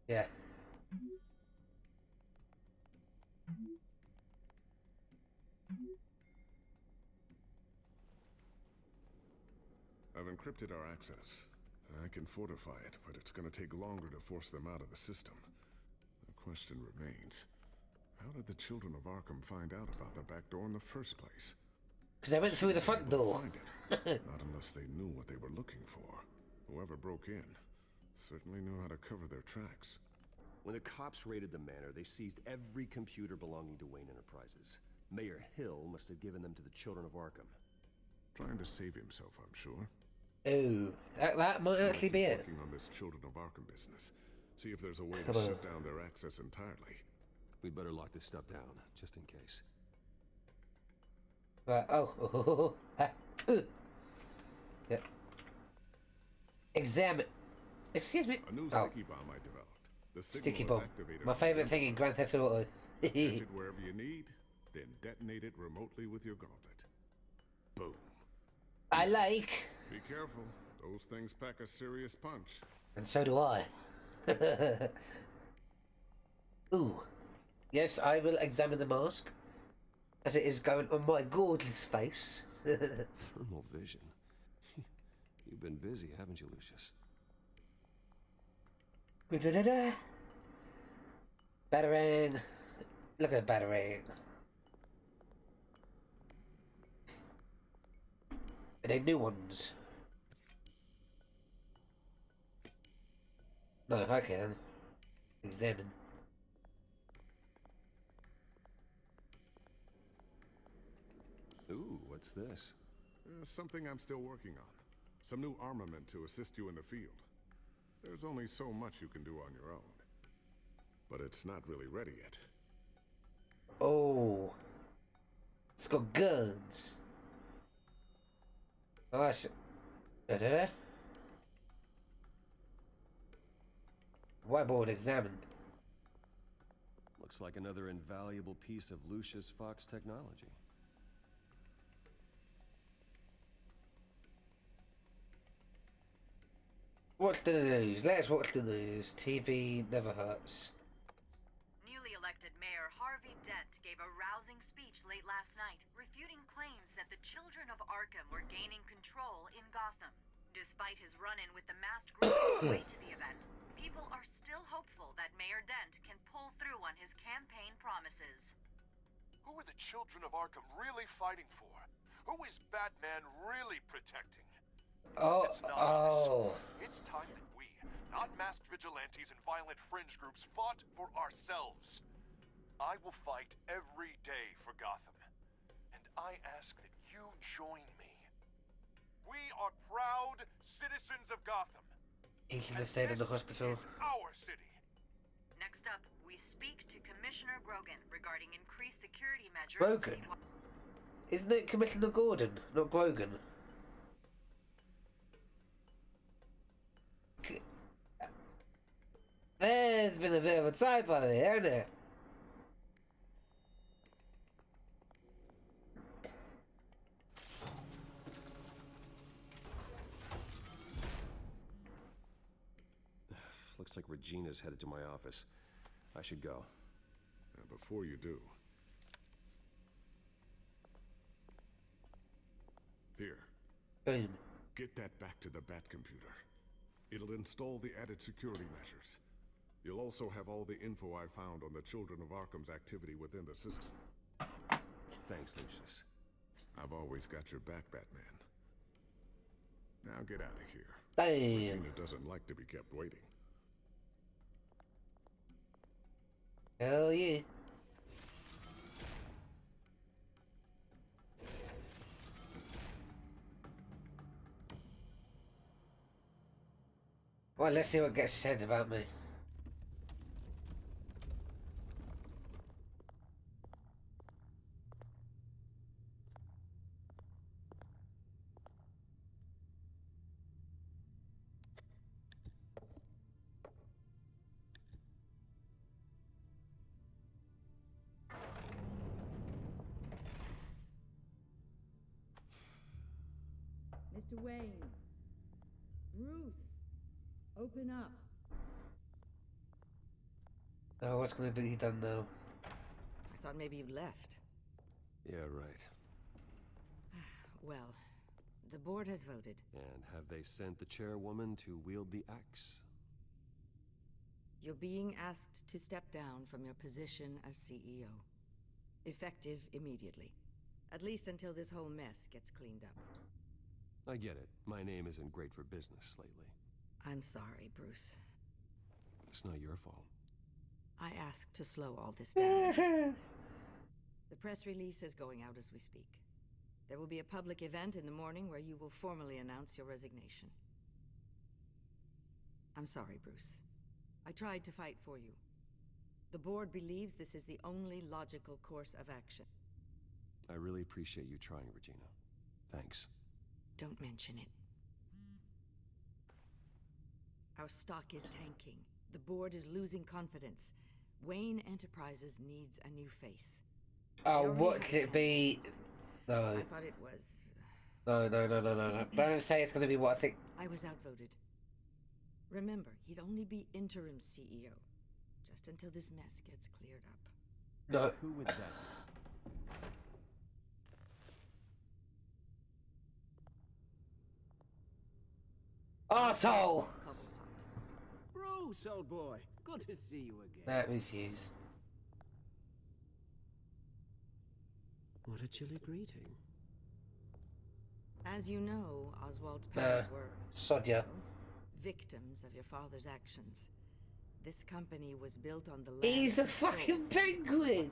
[SPEAKER 1] Yeah.
[SPEAKER 15] I've encrypted our access. I can fortify it, but it's gonna take longer to force them out of the system. The question remains, how did the children of Arkham find out about the back door in the first place?
[SPEAKER 1] Because they went through the front door.
[SPEAKER 15] Find it. Not unless they knew what they were looking for. Whoever broke in certainly knew how to cover their tracks.
[SPEAKER 2] When the cops raided the manor, they seized every computer belonging to Wayne Enterprises. Mayor Hill must have given them to the children of Arkham.
[SPEAKER 15] Trying to save himself, I'm sure.
[SPEAKER 1] Oh, that might actually be it.
[SPEAKER 15] Working on this Children of Arkham business. See if there's a way
[SPEAKER 1] Come
[SPEAKER 15] to
[SPEAKER 1] on.
[SPEAKER 15] shut down their access entirely.
[SPEAKER 2] We'd better lock this stuff down, just in case.
[SPEAKER 1] Right, yeah. Examine. Excuse me.
[SPEAKER 15] A new
[SPEAKER 1] Oh,
[SPEAKER 15] sticky bomb I developed. The signal
[SPEAKER 1] sticky
[SPEAKER 15] is
[SPEAKER 1] bomb.
[SPEAKER 15] activated
[SPEAKER 1] My
[SPEAKER 15] on
[SPEAKER 1] favourite
[SPEAKER 15] the
[SPEAKER 1] thing in Grand Theft Auto.
[SPEAKER 15] Attach it wherever you need, then detonate it remotely with your gauntlet. Boom.
[SPEAKER 1] I like.
[SPEAKER 15] Be careful. Those things pack a serious punch.
[SPEAKER 1] And so do I. Ooh. Yes, I will examine the mask. As it is going on my gorgeous face.
[SPEAKER 2] Thermal vision. You've been busy, haven't you, Lucius?
[SPEAKER 1] Batarang. Look at Batarang. Are they new ones? No, okay then. Examine.
[SPEAKER 2] Ooh, what's this?
[SPEAKER 15] Something I'm still working on. Some new armament to assist you in the field. There's only so much you can do on your own. But it's not really ready yet.
[SPEAKER 1] Oh. It's got guns. Oh, I see. Da-da-da. Whiteboard examined.
[SPEAKER 2] Looks like another invaluable piece of Lucius Fox technology.
[SPEAKER 1] What's the news? Let's watch the news. TV never hurts.
[SPEAKER 18] Newly elected Mayor Harvey Dent gave a rousing speech late last night, refuting claims that the children of Arkham were gaining control in Gotham. Despite his run-in with the masked group on the way to the event, people are still hopeful that promises.
[SPEAKER 13] Who are the children of Arkham really fighting for? Who is Batman really protecting? Because it's not us. It's time that we, not masked vigilantes and violent fringe groups, fought for ourselves. I will fight every day for Gotham. And I ask that you join me. We are proud citizens of Gotham.
[SPEAKER 1] He should have stayed in the hospital.
[SPEAKER 13] Our city.
[SPEAKER 18] Next up, we speak to Commissioner Grogan regarding increased security measures.
[SPEAKER 1] Grogan? Isn't it Commissioner Gordon, not Grogan? There's been a bit of a typo here, hasn't there?
[SPEAKER 2] Looks like Regina's headed to my office. I should go.
[SPEAKER 15] Before you do... Here.
[SPEAKER 1] Boom.
[SPEAKER 15] Get that back to the Bat computer. It'll install the added security measures. You'll also have all the info I found on the Children of Arkham's activity within the system.
[SPEAKER 2] Thanks, Lucius.
[SPEAKER 15] I've always got your back, Batman. Now get out of here.
[SPEAKER 1] Damn.
[SPEAKER 15] Regina doesn't like to be kept waiting.
[SPEAKER 1] Hell yeah. Well, let's see what gets said about me.
[SPEAKER 17] Mr. Wayne. Bruce. Open up.
[SPEAKER 1] Oh, what's going to be done now?
[SPEAKER 17] I thought maybe you left.
[SPEAKER 2] Yeah, right.
[SPEAKER 17] Well, the board has voted.
[SPEAKER 2] And have they sent the chairwoman to wield the axe?
[SPEAKER 17] You're being asked to step down from your position as CEO. Effective immediately. At least until this whole mess gets cleaned up.
[SPEAKER 2] I get it. My name isn't great for business lately.
[SPEAKER 17] I'm sorry, Bruce.
[SPEAKER 2] It's not your fault.
[SPEAKER 17] I asked to slow all this down. The press release is going out as we speak. There will be a public event in the morning where you will formally announce your resignation. I'm sorry, Bruce. I tried to fight for you. The board believes this is the only logical course of action.
[SPEAKER 2] I really appreciate you trying, Regina. Thanks.
[SPEAKER 17] Don't mention it. Our stock is tanking. The board is losing confidence. Wayne Enterprises needs a new face.
[SPEAKER 1] Oh, what's it be? No.
[SPEAKER 17] I thought it was...
[SPEAKER 1] No. Don't say it's going to be what I think.
[SPEAKER 17] I was outvoted. Remember, he'd only be interim CEO. Just until this mess gets cleared up.
[SPEAKER 1] No.
[SPEAKER 16] Who would that be?
[SPEAKER 1] Arsehole!
[SPEAKER 19] Bruce, old boy. Good to see you again.
[SPEAKER 1] That refuse.
[SPEAKER 19] What a chilly greeting.
[SPEAKER 17] As you know, Oswald's parents were...
[SPEAKER 1] Sodja.
[SPEAKER 17] Victims of your father's actions. This company was built on the land...
[SPEAKER 1] He's a fucking penguin!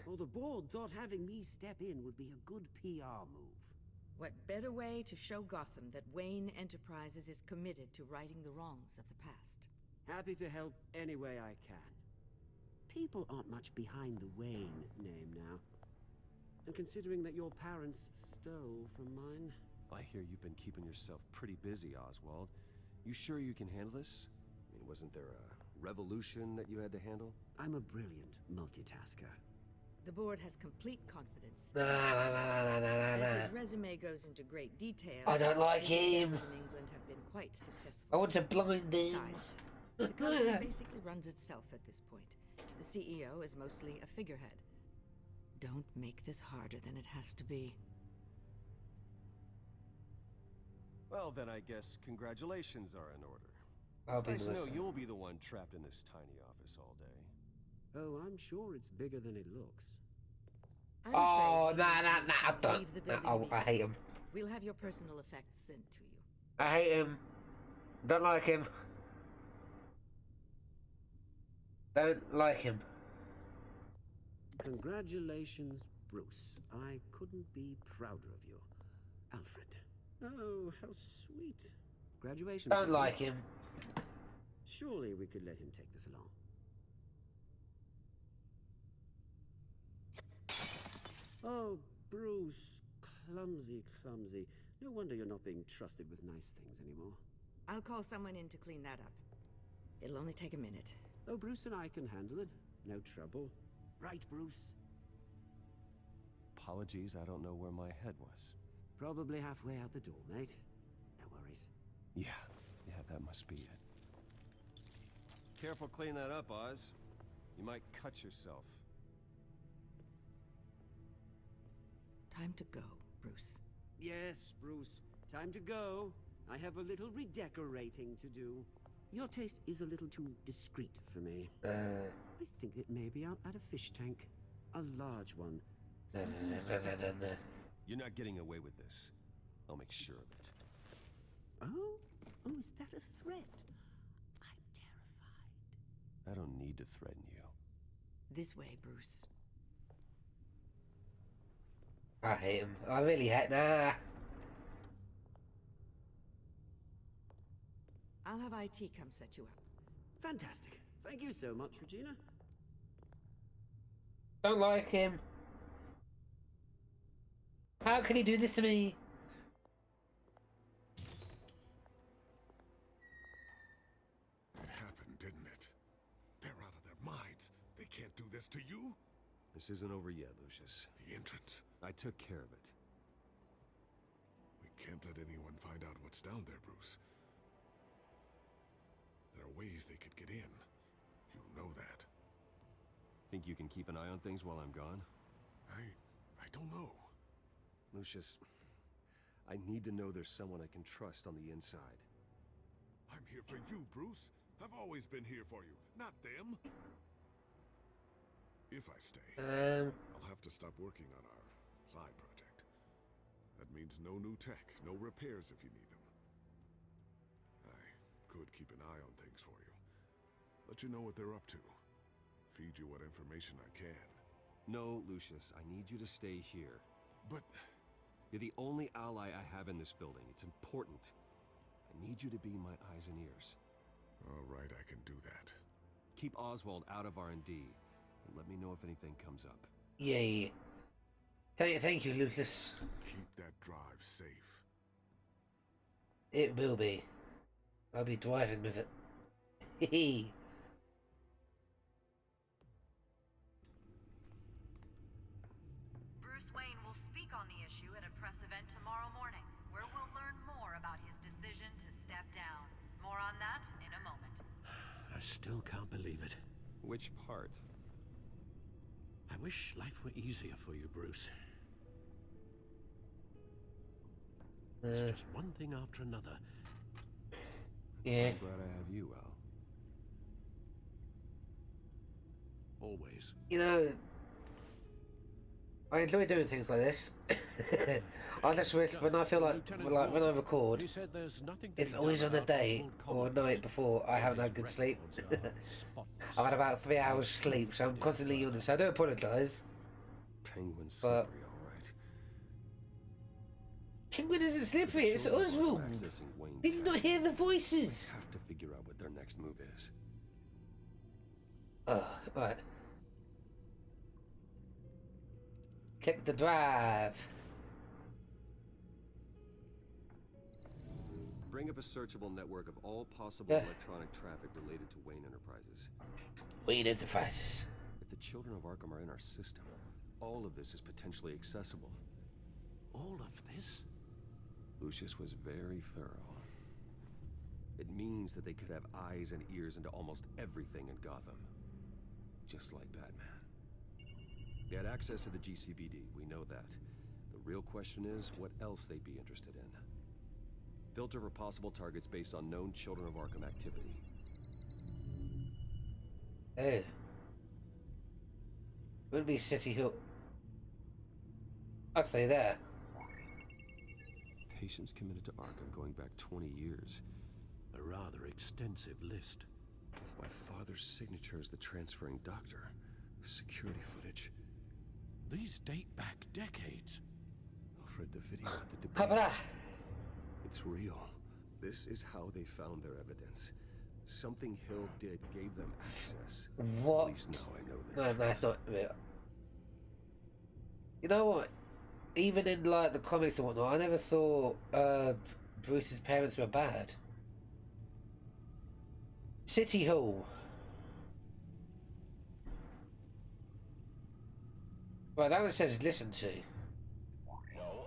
[SPEAKER 19] Well, the board thought having me step in would be a good PR move.
[SPEAKER 17] What better way to show Gotham that Wayne Enterprises is committed to righting the wrongs of the past?
[SPEAKER 19] Happy to help any way I can. People aren't much behind the Wayne name now. And considering that your parents stole from mine...
[SPEAKER 2] I hear you've been keeping yourself pretty busy, Oswald. You sure you can handle this? I mean, wasn't there a revolution that you had to handle?
[SPEAKER 19] I'm a brilliant multitasker.
[SPEAKER 17] The board has complete confidence.
[SPEAKER 1] Nah.
[SPEAKER 17] As his resume goes into great detail...
[SPEAKER 1] I don't like
[SPEAKER 17] his
[SPEAKER 1] him.
[SPEAKER 17] endeavors in England have been quite successful.
[SPEAKER 1] I want to blind him.
[SPEAKER 17] Besides, the company basically runs itself at this point. The CEO is mostly a figurehead. Don't make this harder than it has to be.
[SPEAKER 2] Well, then I guess congratulations are in order.
[SPEAKER 1] I'll be
[SPEAKER 2] It's nice to know
[SPEAKER 1] listening.
[SPEAKER 2] you'll be the one trapped in this tiny office all day.
[SPEAKER 19] Oh, I'm sure it's bigger than it looks.
[SPEAKER 1] Oh, nah, I don't.
[SPEAKER 17] Leave the building
[SPEAKER 1] I hate him.
[SPEAKER 17] We'll have your personal effects sent to you.
[SPEAKER 1] I hate him. Don't like him. Don't like him.
[SPEAKER 19] Congratulations, Bruce. I couldn't be prouder of you. Alfred. Oh, how sweet. Graduation.
[SPEAKER 1] Don't like him.
[SPEAKER 19] Surely we could let him take this along. Oh, Bruce. Clumsy, clumsy. No wonder you're not being trusted with nice things anymore.
[SPEAKER 17] I'll call someone in to clean that up. It'll only take a minute.
[SPEAKER 19] Oh, Bruce and I can handle it. No trouble. Right, Bruce?
[SPEAKER 2] Apologies, I don't know where my head was.
[SPEAKER 19] Probably halfway out the door, mate. No worries.
[SPEAKER 2] Yeah, that must be it. Careful clean that up, Oz. You might cut yourself.
[SPEAKER 17] Time to go, Bruce.
[SPEAKER 19] Yes, Bruce. Time to go. I have a little redecorating to do. Your taste is a little too discreet for me. I think it may be out at a fish tank. A large one.
[SPEAKER 2] You're not getting away with this. I'll make sure of it.
[SPEAKER 19] Oh, is that a threat? I'm terrified.
[SPEAKER 2] I don't need to threaten you.
[SPEAKER 17] This way, Bruce.
[SPEAKER 1] I hate him. I really hate. Nah.
[SPEAKER 17] I'll have IT come set you up.
[SPEAKER 19] Fantastic. Thank you so much, Regina.
[SPEAKER 1] Don't like him. How can he do this to me?
[SPEAKER 15] It happened, didn't it? They're out of their minds. They can't do this to you.
[SPEAKER 2] This isn't over yet, Lucius.
[SPEAKER 15] The entrance.
[SPEAKER 2] I took care of it.
[SPEAKER 15] We can't let anyone find out what's down there, Bruce. There are ways they could get in. You know that.
[SPEAKER 2] Think you can keep an eye on things while I'm gone?
[SPEAKER 15] I don't know.
[SPEAKER 2] Lucius, I need to know there's someone I can trust on the inside.
[SPEAKER 15] I'm here for you, Bruce. I've always been here for you, not them. If I stay, I'll have to stop working on our side project. That means no new tech, no repairs if you need them. I could keep an eye on things for you. Let you know what they're up to. Feed you what information I can.
[SPEAKER 2] No, Lucius, I need you to stay here.
[SPEAKER 15] But...
[SPEAKER 2] You're the only ally I have in this building. It's important. I need you to be my eyes and ears.
[SPEAKER 15] All right, I can do that.
[SPEAKER 2] Keep Oswald out of R&D, and let me know if anything comes up.
[SPEAKER 1] Yay. Thank you, Lucius.
[SPEAKER 15] Keep that drive safe.
[SPEAKER 1] It will be. I'll be driving with it. Hehe.
[SPEAKER 18] Bruce Wayne will speak on the issue at a press event tomorrow morning, where we'll learn more about his decision to step down. More on that in a moment.
[SPEAKER 14] I still can't believe it.
[SPEAKER 2] Which part?
[SPEAKER 14] I wish life were easier for you, Bruce. It's just one thing after another.
[SPEAKER 1] Yeah.
[SPEAKER 2] I'm glad I have you, Al.
[SPEAKER 14] Always.
[SPEAKER 1] You know, I enjoy doing things like this. I just wish when I feel like when I record, it's always on a day or a night before I haven't had good sleep. I've had about 3 hours sleep, so I'm constantly yawning. So I do apologise.
[SPEAKER 2] Penguin's slippery, all right.
[SPEAKER 1] Penguin isn't slippery. It's Oswald. Did you not hear the voices?
[SPEAKER 2] I have to figure out what their next move is.
[SPEAKER 1] Right. Click the drive.
[SPEAKER 2] Bring up a searchable network of all possible electronic traffic related to Wayne Enterprises.
[SPEAKER 1] Wayne Enterprises.
[SPEAKER 2] If the children of Arkham are in our system, all of this is potentially accessible.
[SPEAKER 14] All of this?
[SPEAKER 2] Lucius was very thorough. It means that they could have eyes and ears into almost everything in Gotham. Just like Batman. They had access to the GCPD, we know that. The real question is, what else they'd be interested in. Filter for possible targets based on known Children of Arkham activity.
[SPEAKER 1] Hey. Wouldn't be City Hall. I'd say there.
[SPEAKER 2] Patients committed to Arkham going back 20 years.
[SPEAKER 14] A rather extensive list.
[SPEAKER 2] With my father's signature as the transferring doctor. Security footage.
[SPEAKER 14] These date back decades.
[SPEAKER 2] Alfred, the video at the debate.
[SPEAKER 1] Habra.
[SPEAKER 2] It's real. This is how they found their evidence. Something Hill did gave them access.
[SPEAKER 1] What?
[SPEAKER 2] At least now I know
[SPEAKER 1] No,
[SPEAKER 2] this.
[SPEAKER 1] that's not real. You know what? Even in like the comics and whatnot, I never thought Bruce's parents were bad. City Hall. Right, that one says listen to.
[SPEAKER 20] No,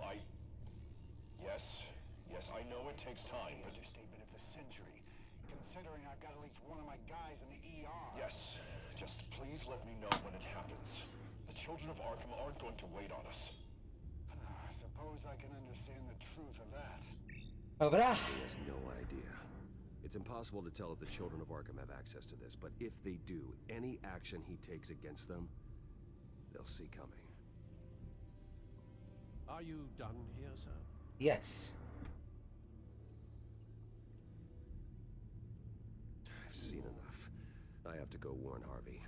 [SPEAKER 20] Yes, I know it takes time. The understatement of the century, considering I've got at least one of my guys in the ER. Yes, just please let me know when it happens. The children of Arkham aren't going to wait on us. I suppose I can understand the truth of that.
[SPEAKER 2] He has no idea. It's impossible to tell if the children of Arkham have access to this, but if they do, any action he takes against them, they'll see coming.
[SPEAKER 14] Are you done here, sir?
[SPEAKER 1] Yes.
[SPEAKER 2] I've seen enough. I have to go warn Harvey.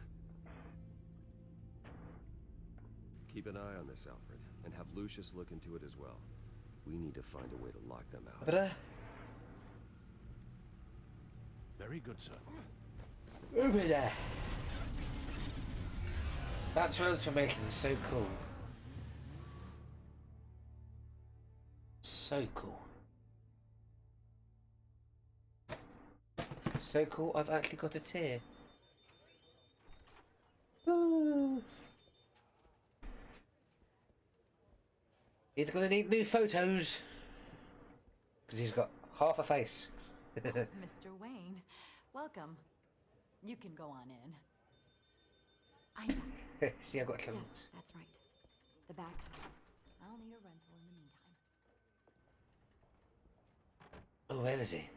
[SPEAKER 2] Keep an eye on this, Alfred, and have Lucius look into it as well. We need to find a way to lock them out.
[SPEAKER 14] Very good, sir.
[SPEAKER 1] Over there. That transformation is so cool. So cool. So cool, I've actually got a tear. Ooh. He's gonna need new photos. Because he's got half a face.
[SPEAKER 18] Mr. Wayne, welcome. You can go on in. I'm back.
[SPEAKER 1] See, I've got clothes.
[SPEAKER 18] Yes, that's right. The back. I'll need a rental in the meantime.
[SPEAKER 1] Oh, where is he?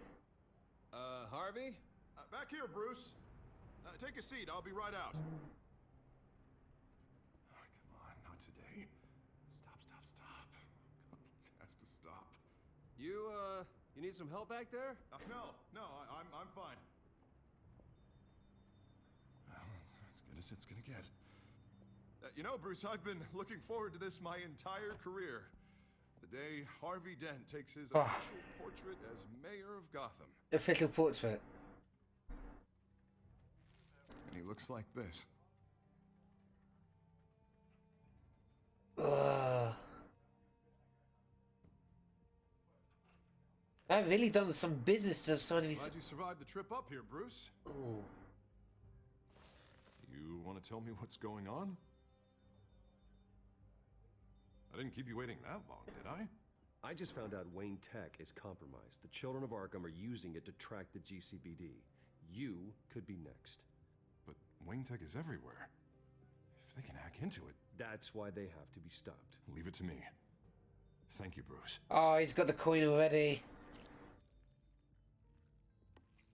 [SPEAKER 10] Harvey? Back here, Bruce. Take a seat. I'll be right out. Oh, come on, not today. Stop. It has to stop.
[SPEAKER 2] You need some help back there?
[SPEAKER 10] No, I'm fine. Well, it's as good as it's gonna get. You know, Bruce, I've been looking forward to this my entire career. The day Harvey Dent takes his official portrait as mayor of Gotham.
[SPEAKER 1] Official portrait.
[SPEAKER 10] And he looks like this.
[SPEAKER 1] I've really done some business to the side of his...
[SPEAKER 10] Glad you survived the trip up here, Bruce.
[SPEAKER 1] Ooh.
[SPEAKER 10] You want to tell me what's going on? I didn't keep you waiting that long, did I?
[SPEAKER 2] I just found out Wayne Tech is compromised. The children of Arkham are using it to track the GCPD. You could be next.
[SPEAKER 10] But Wayne Tech is everywhere. If they can hack into it...
[SPEAKER 2] That's why they have to be stopped.
[SPEAKER 10] Leave it to me. Thank you, Bruce.
[SPEAKER 1] Oh, he's got the coin already.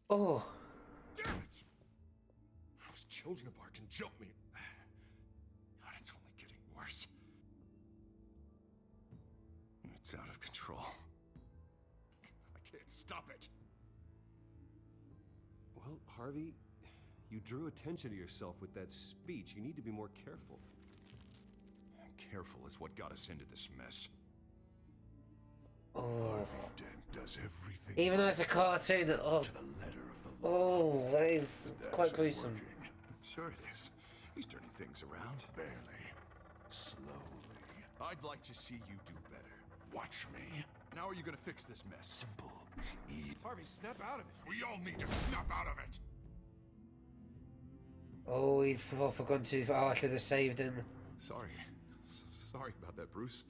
[SPEAKER 1] Oh.
[SPEAKER 10] Damn it! Those children of Arkham jumped me. God, it's only getting worse. It's out of control. I can't stop it.
[SPEAKER 2] Well, Harvey, you drew attention to yourself with that speech. You need to be more careful.
[SPEAKER 10] Careful is what got us into this mess.
[SPEAKER 1] Oh.
[SPEAKER 10] Harvey Dent does everything.
[SPEAKER 1] Even though it's a cartoon that... Oh,
[SPEAKER 10] to the letter of the law.
[SPEAKER 1] Oh, that is quite gruesome.
[SPEAKER 10] Sure it is. He's turning things around. Barely. Slowly. I'd like to see you do better. Watch me. Now are you gonna fix this mess? Simple. Harvey, snap out of it. We all need to snap out of it.
[SPEAKER 1] Oh, he's forgotten to... Oh, I should have saved him.
[SPEAKER 10] Sorry. Sorry about that, Bruce.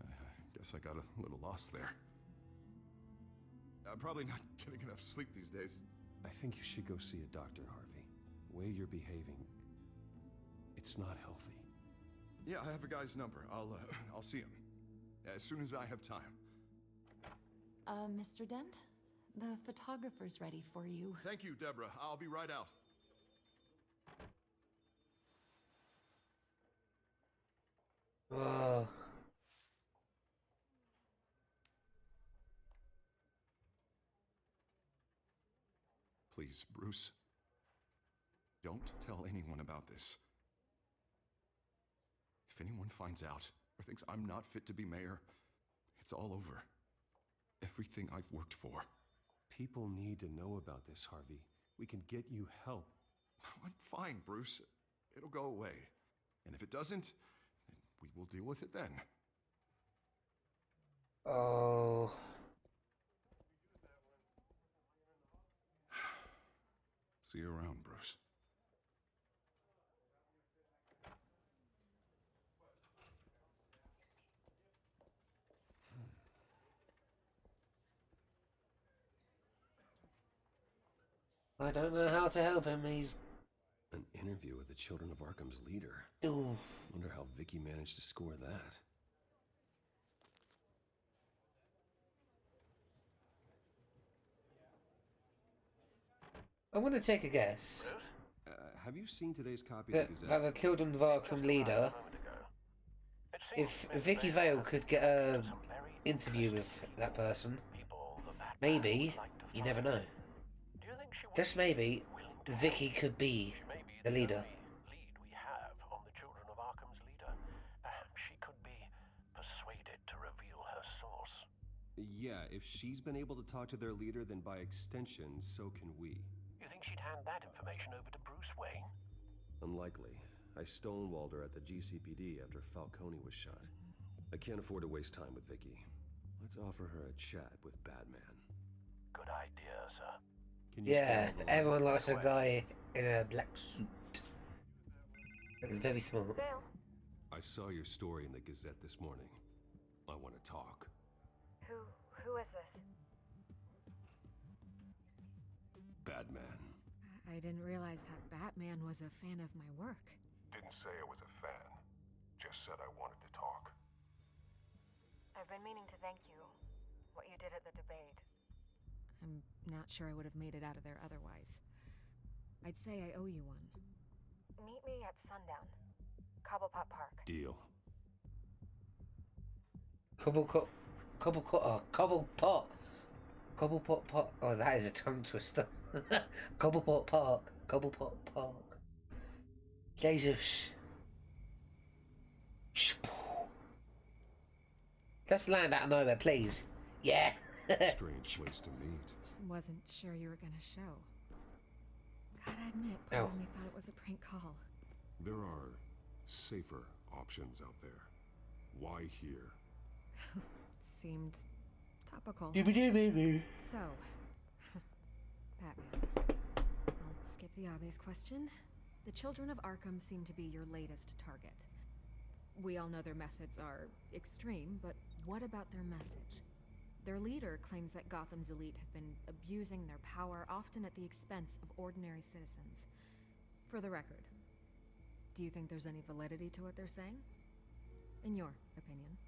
[SPEAKER 10] I guess I got a little lost there. I'm probably not getting enough sleep these days.
[SPEAKER 2] I think you should go see a doctor, Harvey. The way you're behaving, it's not healthy.
[SPEAKER 10] Yeah, I have a guy's number. I'll see him as soon as I have time.
[SPEAKER 18] Mr. Dent, the photographer's ready for you.
[SPEAKER 10] Thank you, Deborah. I'll be right out.
[SPEAKER 1] Oh.
[SPEAKER 15] Please, Bruce. Don't tell anyone about this. If anyone finds out or thinks I'm not fit to be mayor, it's all over. Everything I've worked for.
[SPEAKER 2] People need to know about this, Harvey. We can get you help.
[SPEAKER 15] I'm fine, Bruce. It'll go away. And if it doesn't, then we will deal with it then.
[SPEAKER 1] Oh.
[SPEAKER 15] See you around, Bruce.
[SPEAKER 1] I don't know how to help him. He's
[SPEAKER 2] An interview with the Children of Arkham's leader.
[SPEAKER 1] Ooh.
[SPEAKER 2] Wonder how Vicky managed to score that.
[SPEAKER 1] I'm gonna take a guess.
[SPEAKER 2] Have you seen today's copy of the Gazette?
[SPEAKER 1] That the Children of Arkham leader, if Vicky Vale could get a interview with that person, maybe, you never know. Just maybe, Vicky could be the leader.
[SPEAKER 2] Yeah, if she's been able to talk to their leader, then by extension, so can we.
[SPEAKER 20] You think she'd hand that information over to Bruce Wayne?
[SPEAKER 2] Unlikely. I stonewalled her at the GCPD after Falcone was shot. I can't afford to waste time with Vicky. Let's offer her a chat with Batman.
[SPEAKER 20] Good idea, sir.
[SPEAKER 2] Can you
[SPEAKER 1] Yeah,
[SPEAKER 2] spare the
[SPEAKER 1] everyone
[SPEAKER 2] line?
[SPEAKER 1] likes a guy in a black suit. It's very smart.
[SPEAKER 2] I saw your story in the Gazette this morning. I want to talk.
[SPEAKER 12] Who is this?
[SPEAKER 2] Batman.
[SPEAKER 4] I didn't realize that Batman was a fan of my work.
[SPEAKER 15] Didn't say I was a fan. Just said I wanted to talk.
[SPEAKER 12] I've been meaning to thank you. What you did at the debate.
[SPEAKER 4] I'm not sure I would have made it out of there otherwise. I'd say I owe you one.
[SPEAKER 12] Meet me at sundown. Cobblepot Park.
[SPEAKER 2] Deal.
[SPEAKER 1] Cobblepot. Oh, that is a tongue twister. Cobblepot Park. Jesus. Just land out of nowhere, please. Yeah.
[SPEAKER 15] Strange place to meet.
[SPEAKER 4] Wasn't sure you were gonna show. Gotta admit, part of me thought it was a prank call.
[SPEAKER 15] There are safer options out there. Why here?
[SPEAKER 4] Seemed topical.
[SPEAKER 1] Doobie-doo-baby.
[SPEAKER 4] So, Batman. I'll skip the obvious question. The Children of Arkham seem to be your latest target. We all know their methods are extreme, but what about their message? Their leader claims that Gotham's elite have been abusing their power, often at the expense of ordinary citizens. For the record, do you think there's any validity to what they're saying? In your opinion?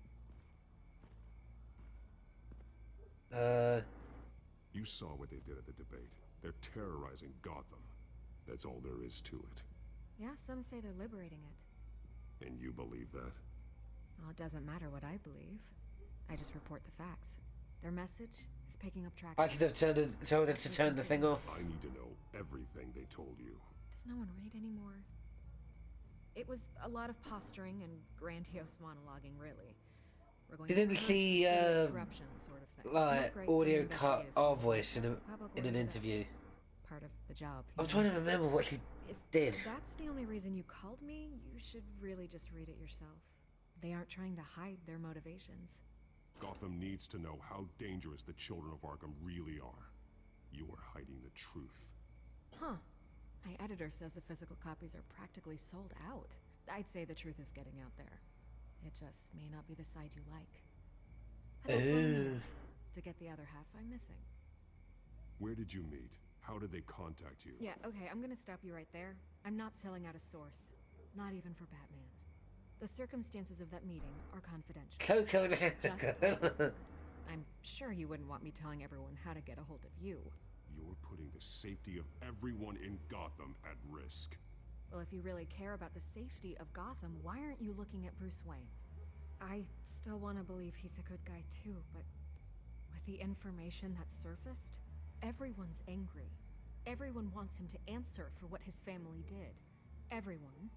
[SPEAKER 15] You saw what they did at the debate. They're terrorizing Gotham. That's all there is to it.
[SPEAKER 4] Yeah, some say they're liberating it.
[SPEAKER 15] And you believe that?
[SPEAKER 4] Well, it doesn't matter what I believe. I just report the facts. Their message is picking up traction.
[SPEAKER 1] I should have told her to turn the thing off.
[SPEAKER 15] I need to know everything they told you.
[SPEAKER 4] Does no one read anymore? It was a lot of posturing and grandiose monologuing, really. We're going
[SPEAKER 1] Didn't
[SPEAKER 4] to
[SPEAKER 1] see
[SPEAKER 4] corruption sort of thing.
[SPEAKER 1] like
[SPEAKER 4] Not great for
[SPEAKER 1] audio
[SPEAKER 4] an
[SPEAKER 1] cut
[SPEAKER 4] investigative
[SPEAKER 1] our
[SPEAKER 4] study.
[SPEAKER 1] voice in
[SPEAKER 4] Public
[SPEAKER 1] an
[SPEAKER 4] order,
[SPEAKER 1] interview.
[SPEAKER 4] Part of the job.
[SPEAKER 1] I'm trying to remember what she did.
[SPEAKER 4] If that's the only reason you called me, you should really just read it yourself. They aren't trying to hide their motivations.
[SPEAKER 15] Gotham needs to know how dangerous the Children of Arkham really are. You are hiding the truth.
[SPEAKER 4] Huh. My editor says the physical copies are practically sold out. I'd say the truth is getting out there. It just may not be the side you like. But that's what I need. To get the other half I'm missing.
[SPEAKER 15] Where did you meet? How did they contact you?
[SPEAKER 4] Yeah, okay, I'm gonna stop you right there. I'm not selling out a source. Not even for Batman. The circumstances of that meeting are confidential.
[SPEAKER 1] Coco and
[SPEAKER 4] Just I'm sure you wouldn't want me telling everyone how to get a hold of you.
[SPEAKER 15] You're putting the safety of everyone in Gotham at risk.
[SPEAKER 4] Well, if you really care about the safety of Gotham, why aren't you looking at Bruce Wayne?
[SPEAKER 6] I still want to believe he's a good guy too, but with the information that surfaced, everyone's angry. Everyone wants him to answer for what his family did. Everyone,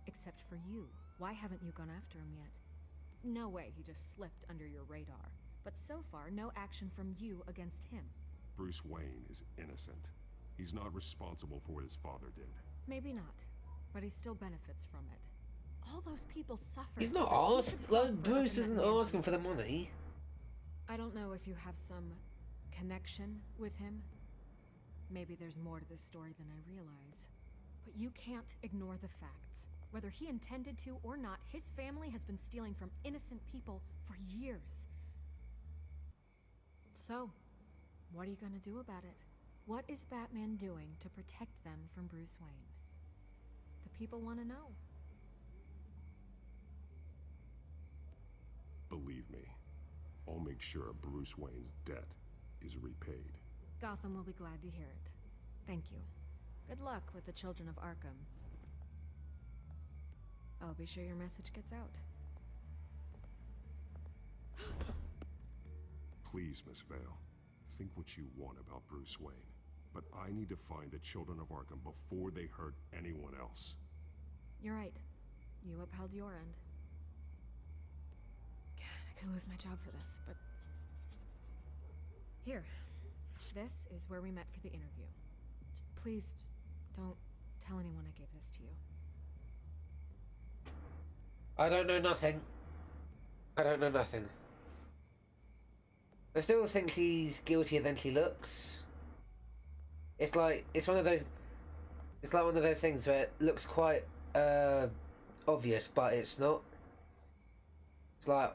[SPEAKER 6] except for you. Why haven't you gone after him yet? No way he just slipped under your radar. But so far, no action from you against him.
[SPEAKER 15] Bruce Wayne is innocent. He's not responsible for what his father did.
[SPEAKER 6] Maybe not, but he still benefits from it. All those people suffer.
[SPEAKER 1] He's not
[SPEAKER 6] so
[SPEAKER 1] asking. Like, Bruce isn't asking for the money.
[SPEAKER 6] I don't know if you have some connection with him. Maybe there's more to this story than I realize. But you can't ignore the facts. Whether he intended to or not, his family has been stealing from innocent people for years. So, what are you gonna do about it? What is Batman doing to protect them from Bruce Wayne? The people want to know.
[SPEAKER 15] Believe me, I'll make sure Bruce Wayne's debt is repaid.
[SPEAKER 6] Gotham will be glad to hear it. Thank you. Good luck with the children of Arkham. I'll be sure your message gets out.
[SPEAKER 15] Please, Miss Vale, think what you want about Bruce Wayne. But I need to find the children of Arkham before they hurt anyone else.
[SPEAKER 6] You're right. You upheld your end. God, I could lose my job for this, but... Here. This is where we met for the interview. Just please, don't tell anyone I gave this to you.
[SPEAKER 1] I don't know nothing. I don't know nothing. I still think he's guiltier than he looks. It's like, it's one of those, it's like one of those things where it looks quite obvious, but it's not. It's like,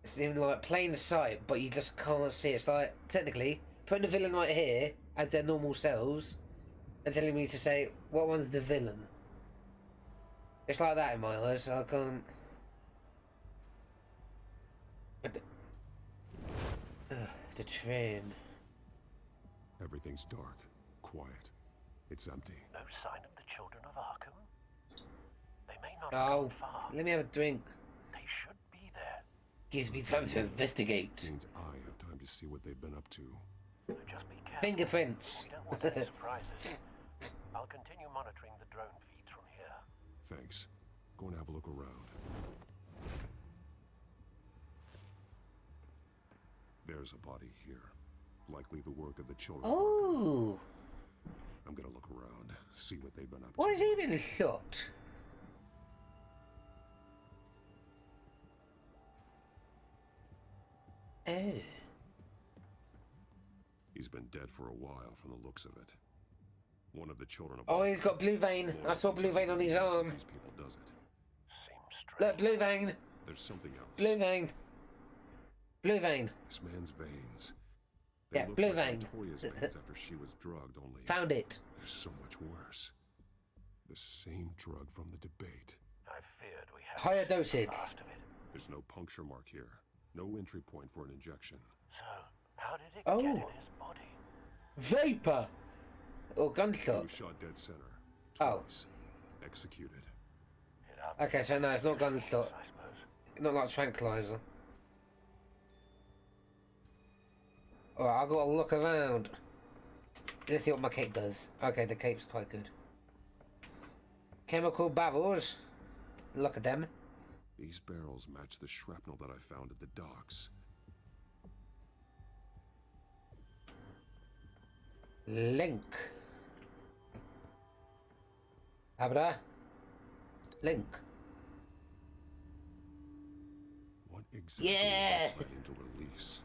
[SPEAKER 1] it's in like plain sight, but you just can't see. It's like, technically, putting the villain right here as their normal selves and telling me to say, what one's the villain? It's like that in my eyes, I can't... the train.
[SPEAKER 15] Everything's dark, quiet. It's empty.
[SPEAKER 14] No sign of the children of Arkham? They may not
[SPEAKER 1] Oh,
[SPEAKER 14] have gone far.
[SPEAKER 1] let me have a drink.
[SPEAKER 14] They should be there.
[SPEAKER 1] Gives me time to investigate.
[SPEAKER 15] Means I have time to see what they've been up to.
[SPEAKER 14] So just be careful.
[SPEAKER 1] Fingerprints.
[SPEAKER 14] We don't want any surprises. I'll continue monitoring the drone feeds from here.
[SPEAKER 15] Thanks. Go and have a look around. There's a body here. Likely the work of the children.
[SPEAKER 1] Oh!
[SPEAKER 15] I'm gonna look around, see what they've been up to.
[SPEAKER 1] Why has he been shot? Oh.
[SPEAKER 15] He's been dead for a while from the looks of it. One of the children of...
[SPEAKER 1] Oh, he's got blue vein. I saw blue vein on his arm.
[SPEAKER 15] These people does it.
[SPEAKER 1] Look, blue vein.
[SPEAKER 15] There's something else.
[SPEAKER 1] Blue vein. Blue vein.
[SPEAKER 15] This man's veins.
[SPEAKER 1] Yeah,
[SPEAKER 15] look
[SPEAKER 1] blue
[SPEAKER 15] like
[SPEAKER 1] vein.
[SPEAKER 15] Victoria's veins after she was drugged, only...
[SPEAKER 1] Found it.
[SPEAKER 15] There's so much worse. The same drug from the debate.
[SPEAKER 14] I feared we had
[SPEAKER 1] higher dosage.
[SPEAKER 14] last of it.
[SPEAKER 15] There's no puncture mark here. No entry point for an injection.
[SPEAKER 14] So, how did it
[SPEAKER 1] Oh.
[SPEAKER 14] get in his body?
[SPEAKER 1] Vapor. Or
[SPEAKER 15] He
[SPEAKER 1] gunshot.
[SPEAKER 15] was shot dead center.
[SPEAKER 1] Oh.
[SPEAKER 15] Twice. Executed.
[SPEAKER 1] Okay, so no, it's not gunshot.
[SPEAKER 14] I suppose.
[SPEAKER 1] Not like tranquilizer. Alright, I've got to look around. Let's see what my cape does. Okay, the cape's quite good. Chemical barrels. Look at them.
[SPEAKER 15] These barrels match the shrapnel that I found at the docks.
[SPEAKER 1] Link. Abra. Link.
[SPEAKER 15] What exactly
[SPEAKER 1] Yeah!
[SPEAKER 15] is planning to release?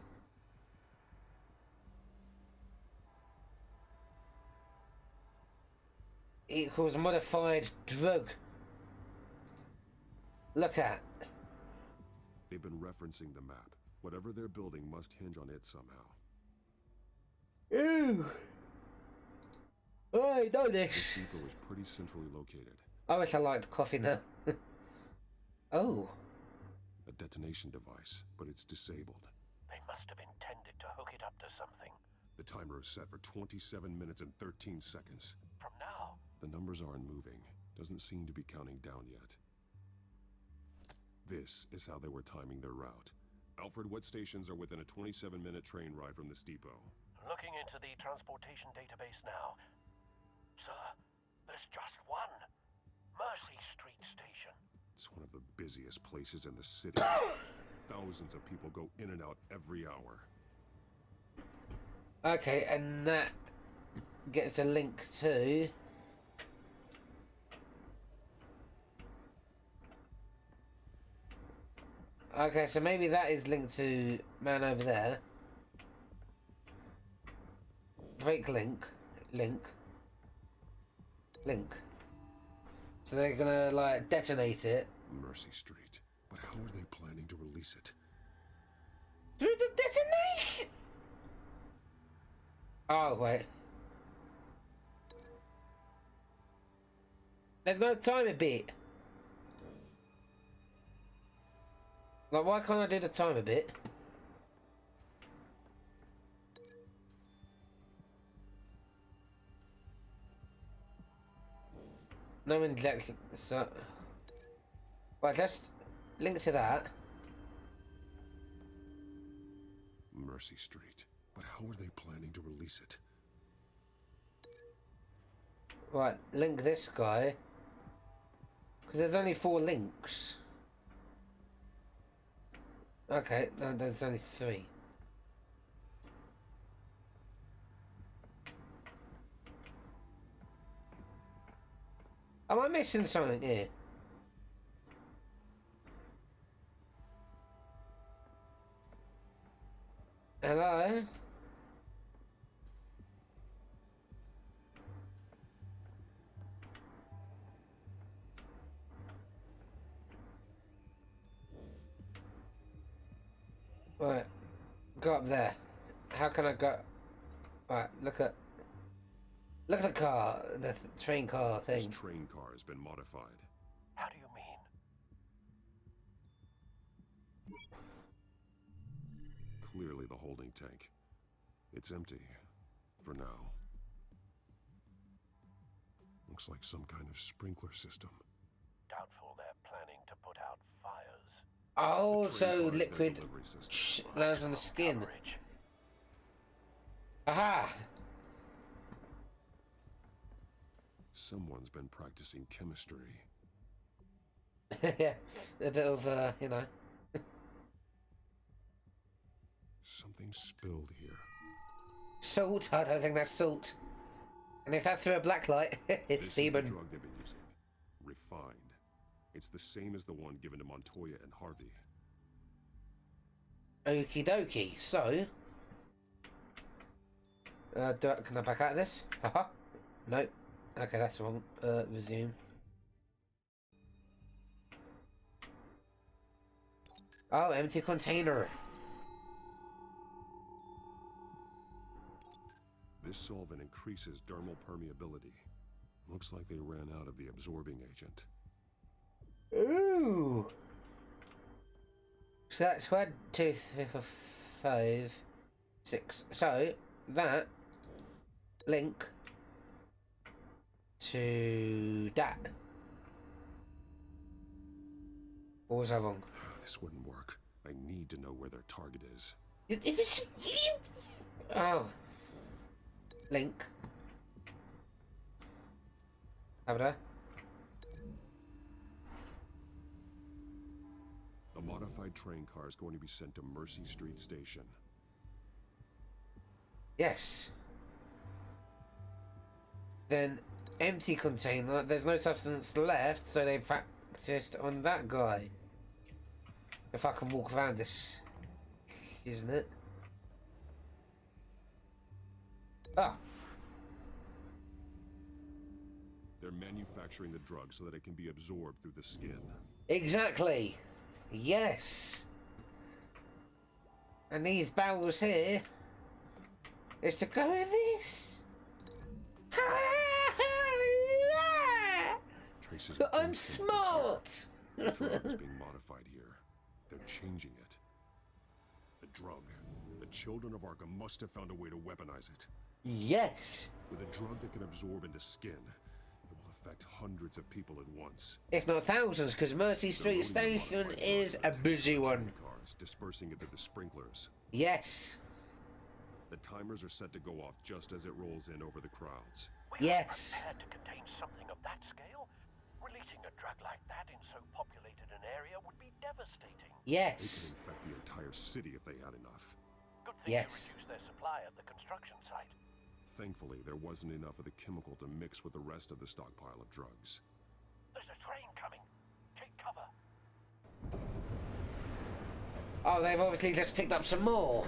[SPEAKER 1] Equals modified drug. Look at.
[SPEAKER 15] They've been referencing the map. Whatever they're building must hinge on it somehow.
[SPEAKER 1] Ooh. Oh, I know
[SPEAKER 15] This
[SPEAKER 1] this.
[SPEAKER 15] depot is pretty centrally located.
[SPEAKER 1] I wish I liked coffee now. Oh.
[SPEAKER 15] A detonation device, but it's disabled.
[SPEAKER 14] They must have intended to hook it up to something.
[SPEAKER 15] The timer is set for 27 minutes and 13 seconds.
[SPEAKER 14] From now.
[SPEAKER 15] The numbers aren't moving. Doesn't seem to be counting down yet.
[SPEAKER 2] This is how they were timing their route. Alfred, what stations are within a 27-minute train ride from this depot?
[SPEAKER 14] Looking into the transportation database now. Sir, there's just one. Mercy Street Station.
[SPEAKER 2] It's one of the busiest places in the city. Thousands of people go in and out every hour.
[SPEAKER 1] Okay, and that gets a link to... Okay, so maybe that is linked to man over there. Break link. Link. So they're gonna, like, detonate it.
[SPEAKER 2] Mercy Street. But how are they planning to release it?
[SPEAKER 1] Through the detonation! Oh, wait. There's no timer bit. Like, why can't I do the timer bit? No injection. So, right, let's link to that.
[SPEAKER 2] Mercy Street. But how are they planning to release it?
[SPEAKER 1] Right, link this guy. Because there's only 4 links. Okay, no, there's only 3. Am I missing something here? Hello? Right, go up there. How can I go? Right, look at the car, the train car thing.
[SPEAKER 2] This train car has been modified.
[SPEAKER 14] How do you mean?
[SPEAKER 2] Clearly the holding tank. It's empty. For now. Looks like some kind of sprinkler system.
[SPEAKER 14] Doubtful they're planning to put out fires.
[SPEAKER 1] Oh, so liquid lands on the skin. Aha!
[SPEAKER 2] Someone's been practicing chemistry.
[SPEAKER 1] Yeah, a bit of, you know.
[SPEAKER 2] Something spilled here.
[SPEAKER 1] Salt? I don't think that's salt. And if that's through a black light, it's semen.
[SPEAKER 2] This is the drug they've been using. Refined. It's the same as the one given to Montoya and Harvey.
[SPEAKER 1] Okie dokie. So, can I back out of this? Haha. Nope. Okay, that's wrong. Resume. Oh, empty container.
[SPEAKER 2] This solvent increases dermal permeability. Looks like they ran out of the absorbing agent.
[SPEAKER 1] Ooh. So that's 1, 2, 3, 4, 5, 6. So that link to that. Or was I wrong?
[SPEAKER 2] This wouldn't work. I need to know where their target is.
[SPEAKER 1] If it's oh. Link. How about
[SPEAKER 2] A modified train car is going to be sent to Mercy Street Station.
[SPEAKER 1] Yes. Then empty container. There's no substance left, so they practiced on that guy. If I can walk around this, isn't it? Ah.
[SPEAKER 2] They're manufacturing the drug so that it can be absorbed through the skin.
[SPEAKER 1] Exactly. Yes. And these barrels here is to go with this.
[SPEAKER 2] Traces
[SPEAKER 1] But I'm smart.
[SPEAKER 2] The drug is being modified here. They're changing it. The drug. The children of Arkham must have found a way to weaponize it.
[SPEAKER 1] Yes.
[SPEAKER 2] With a drug that can absorb into skin, it will affect hundreds of people at once.
[SPEAKER 1] If not thousands, because Mercy Street Station is a busy one.
[SPEAKER 2] Cars dispersing into the sprinklers.
[SPEAKER 1] Yes.
[SPEAKER 2] The timers are set to go off just as it rolls in over the crowds.
[SPEAKER 1] Yes.
[SPEAKER 14] Prepared to contain something of that scale? Releasing a drug like that in so populated an area would be devastating.
[SPEAKER 1] Yes.
[SPEAKER 2] They could infect the entire city if they had enough.
[SPEAKER 14] Good thing
[SPEAKER 1] yes.
[SPEAKER 14] they reduced their supply at the construction site.
[SPEAKER 2] Thankfully, there wasn't enough of the chemical to mix with the rest of the stockpile of drugs.
[SPEAKER 14] There's a train coming. Take cover.
[SPEAKER 1] Oh, they've obviously just picked up some more.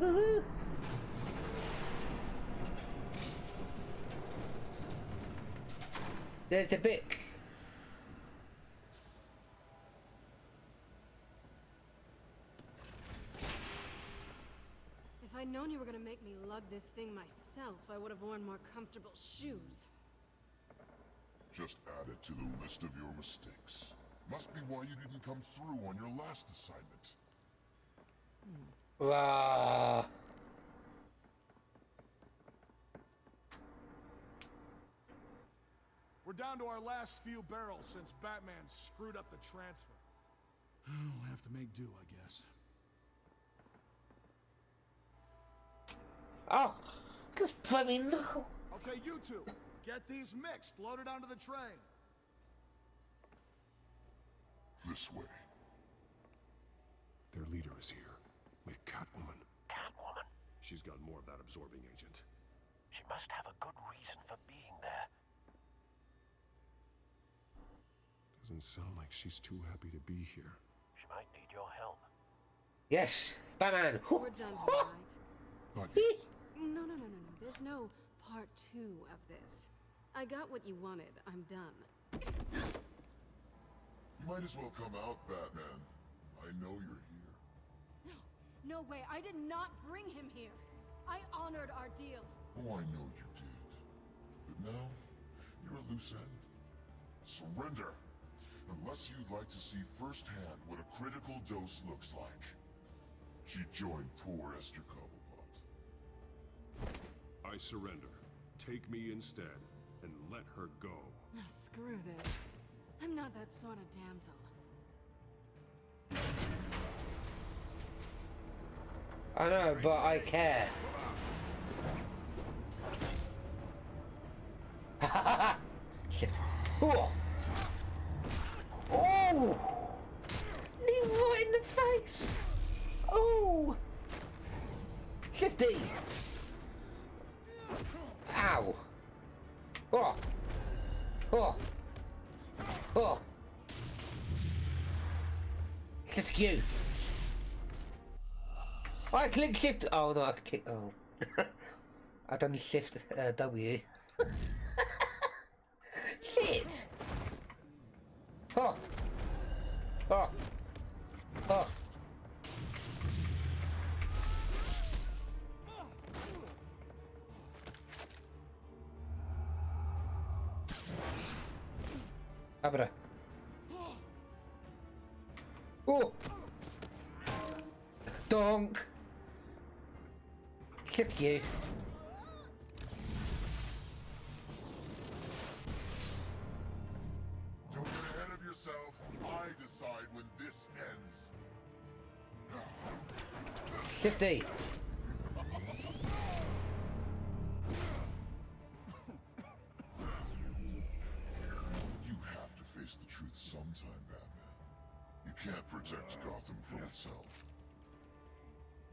[SPEAKER 1] Woohoo! There's the bit.
[SPEAKER 6] If I'd known you were gonna make me lug this thing myself, I would have worn more comfortable shoes.
[SPEAKER 15] Just add it to the list of your mistakes. Must be why you didn't come through on your last assignment.
[SPEAKER 1] Rah.
[SPEAKER 3] We're down to our last few barrels since Batman screwed up the transfer. We'll have to make do, I guess.
[SPEAKER 1] Oh, just let me know.
[SPEAKER 3] Okay, you two, get these mixed, loaded onto the train.
[SPEAKER 15] This way.
[SPEAKER 2] Their leader is here, with Catwoman.
[SPEAKER 14] Catwoman?
[SPEAKER 2] She's got more of that absorbing agent.
[SPEAKER 14] She must have a good reason for being there.
[SPEAKER 2] Doesn't sound like she's too happy to be here.
[SPEAKER 14] She might need your help.
[SPEAKER 1] Yes, Batman.
[SPEAKER 6] We're done here, right? No. There's no part 2 of this. I got what you wanted. I'm done.
[SPEAKER 15] You might as well come out, Batman. I know you're here.
[SPEAKER 6] No way. I did not bring him here. I honored our deal.
[SPEAKER 15] Oh, I know you did. But now, you're a loose end. Surrender. Unless you'd like to see firsthand what a critical dose looks like. She joined poor Esther Cobblepot.
[SPEAKER 2] I surrender. Take me instead, and let her go.
[SPEAKER 6] Oh, screw this. I'm not that sort of damsel.
[SPEAKER 1] I know, but I care. Shit. Oh! Oh! Knee right in the face! Oh! Shifty! Ow! Oh! Oh! Oh! Shift Q! I click shift. Oh no, I click. Oh, I done shift W. Shit! Oh! Oh! Oh! Abra. Oh! Donk! Shift you.
[SPEAKER 15] Don't get ahead of yourself. I decide when this ends.
[SPEAKER 1] Shifty.
[SPEAKER 15] You have to face the truth sometime, Batman. You can't protect Gotham from itself.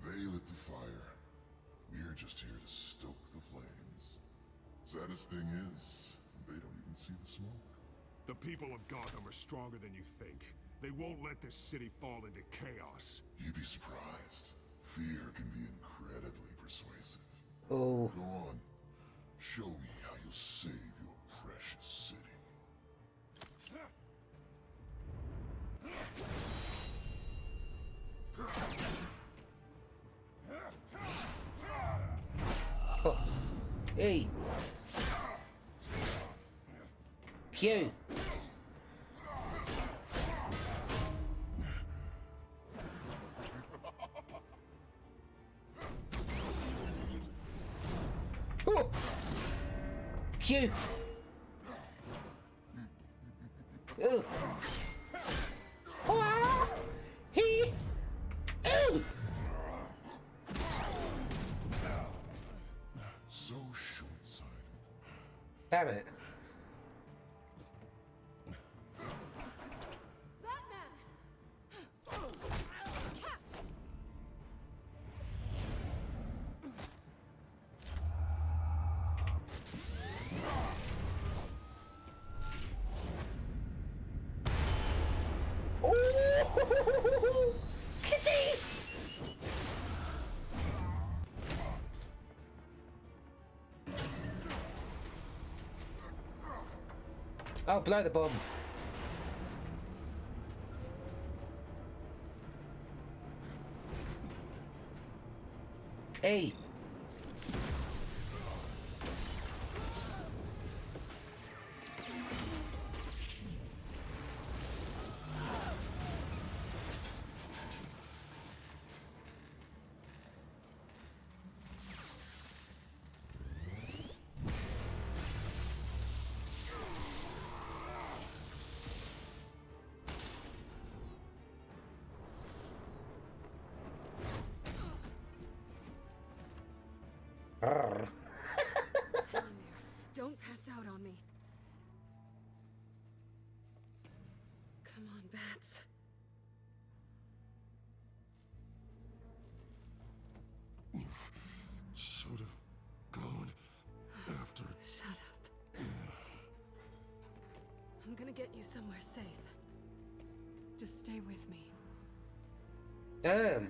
[SPEAKER 15] They lit the fire. We're just here to stoke the flames. Saddest thing is, they don't even see the smoke.
[SPEAKER 2] The people of Gotham are stronger than you think. They won't let this city fall into chaos.
[SPEAKER 15] You'd be surprised. Fear can be incredibly persuasive.
[SPEAKER 1] Oh.
[SPEAKER 15] Go on. Show me how you'll save your precious city.
[SPEAKER 1] Oh. E. Q. Oh. you! Ooh. Ah! He! Ooh!
[SPEAKER 15] So short-sighted.
[SPEAKER 1] Damn it. Ooh! Kitty! Oh, blow the bomb. Hey. Brrr.
[SPEAKER 6] Don't pass out on me. Come on, bats.
[SPEAKER 15] Should have gone after.
[SPEAKER 6] Shut up. I'm gonna get you somewhere safe. Just stay with me.
[SPEAKER 1] Damn.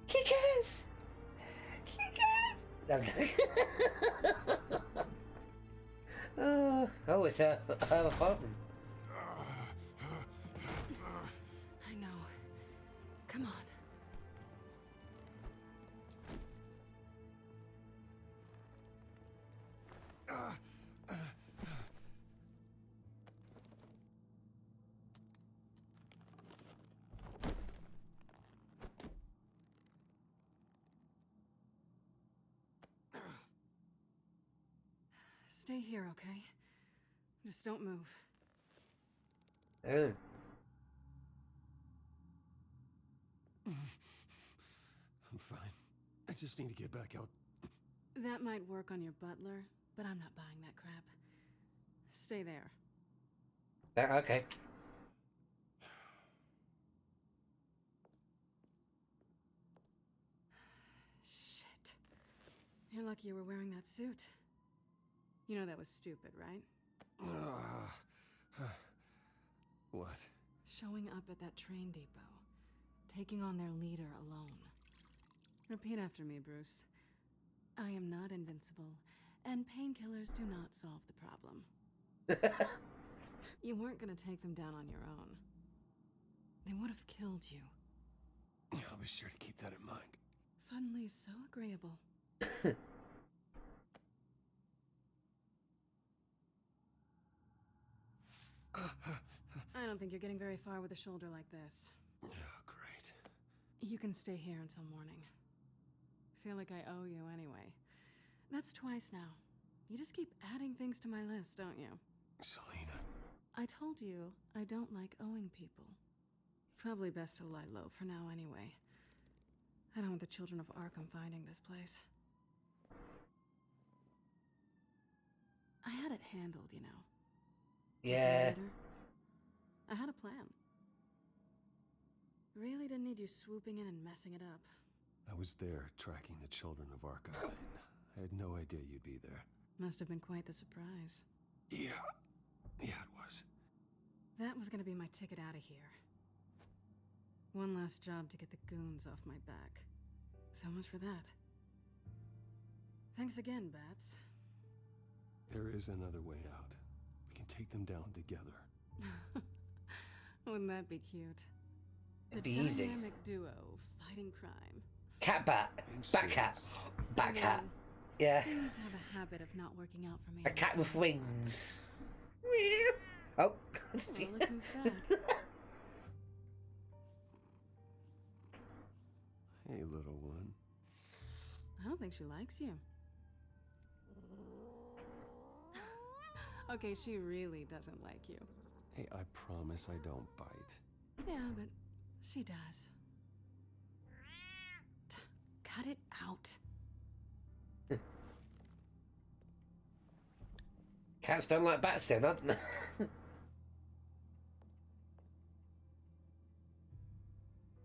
[SPEAKER 1] Kickers! Kickers! Oh, it's her apartment.
[SPEAKER 6] I know. Come on. Stay here, okay? Just don't move.
[SPEAKER 1] Oh.
[SPEAKER 2] I'm fine. I just need to get back out.
[SPEAKER 6] That might work on your butler, but I'm not buying that crap. Stay there.
[SPEAKER 1] Okay.
[SPEAKER 6] Shit. You're lucky you were wearing that suit. You know that was stupid, right?
[SPEAKER 2] What?
[SPEAKER 6] Showing up at that train depot. Taking on their leader alone. Repeat after me, Bruce. I am not invincible, and painkillers do not solve the problem. You weren't gonna take them down on your own. They would have killed you.
[SPEAKER 2] I'll be sure to keep that in mind.
[SPEAKER 6] Suddenly so agreeable. I don't think you're getting very far with a shoulder like this.
[SPEAKER 2] Oh, great.
[SPEAKER 6] You can stay here until morning. Feel like I owe you anyway. That's twice now. You just keep adding things to my list, don't you?
[SPEAKER 2] Selena.
[SPEAKER 6] I told you I don't like owing people. Probably best to lie low for now anyway. I don't want the children of Arkham finding this place. I had it handled, you know.
[SPEAKER 1] Yeah.
[SPEAKER 6] I had a plan. Really didn't need you swooping in and messing it up.
[SPEAKER 2] I was there tracking the children of Arkham. I had no idea you'd be there.
[SPEAKER 6] Must have been quite the surprise.
[SPEAKER 2] Yeah, it was.
[SPEAKER 6] That was gonna be my ticket out of here. One last job to get the goons off my back. So much for that. Thanks again, Bats.
[SPEAKER 2] There is another way out. We can take them down together.
[SPEAKER 6] Wouldn't that be cute?
[SPEAKER 1] It'd
[SPEAKER 6] The
[SPEAKER 1] be easy.
[SPEAKER 6] dynamic duo fighting crime.
[SPEAKER 1] Cat bat. Bat cat. Bat cat. Yeah.
[SPEAKER 6] Things have a habit of not working out for me.
[SPEAKER 1] A cat with wings. Oh.
[SPEAKER 6] Well, look who's back.
[SPEAKER 2] Hey, little one.
[SPEAKER 6] I don't think she likes you. Okay, she really doesn't like you.
[SPEAKER 2] Hey, I promise I don't bite.
[SPEAKER 6] Yeah, but she does. Cut it out.
[SPEAKER 1] Cats don't like bats then, huh?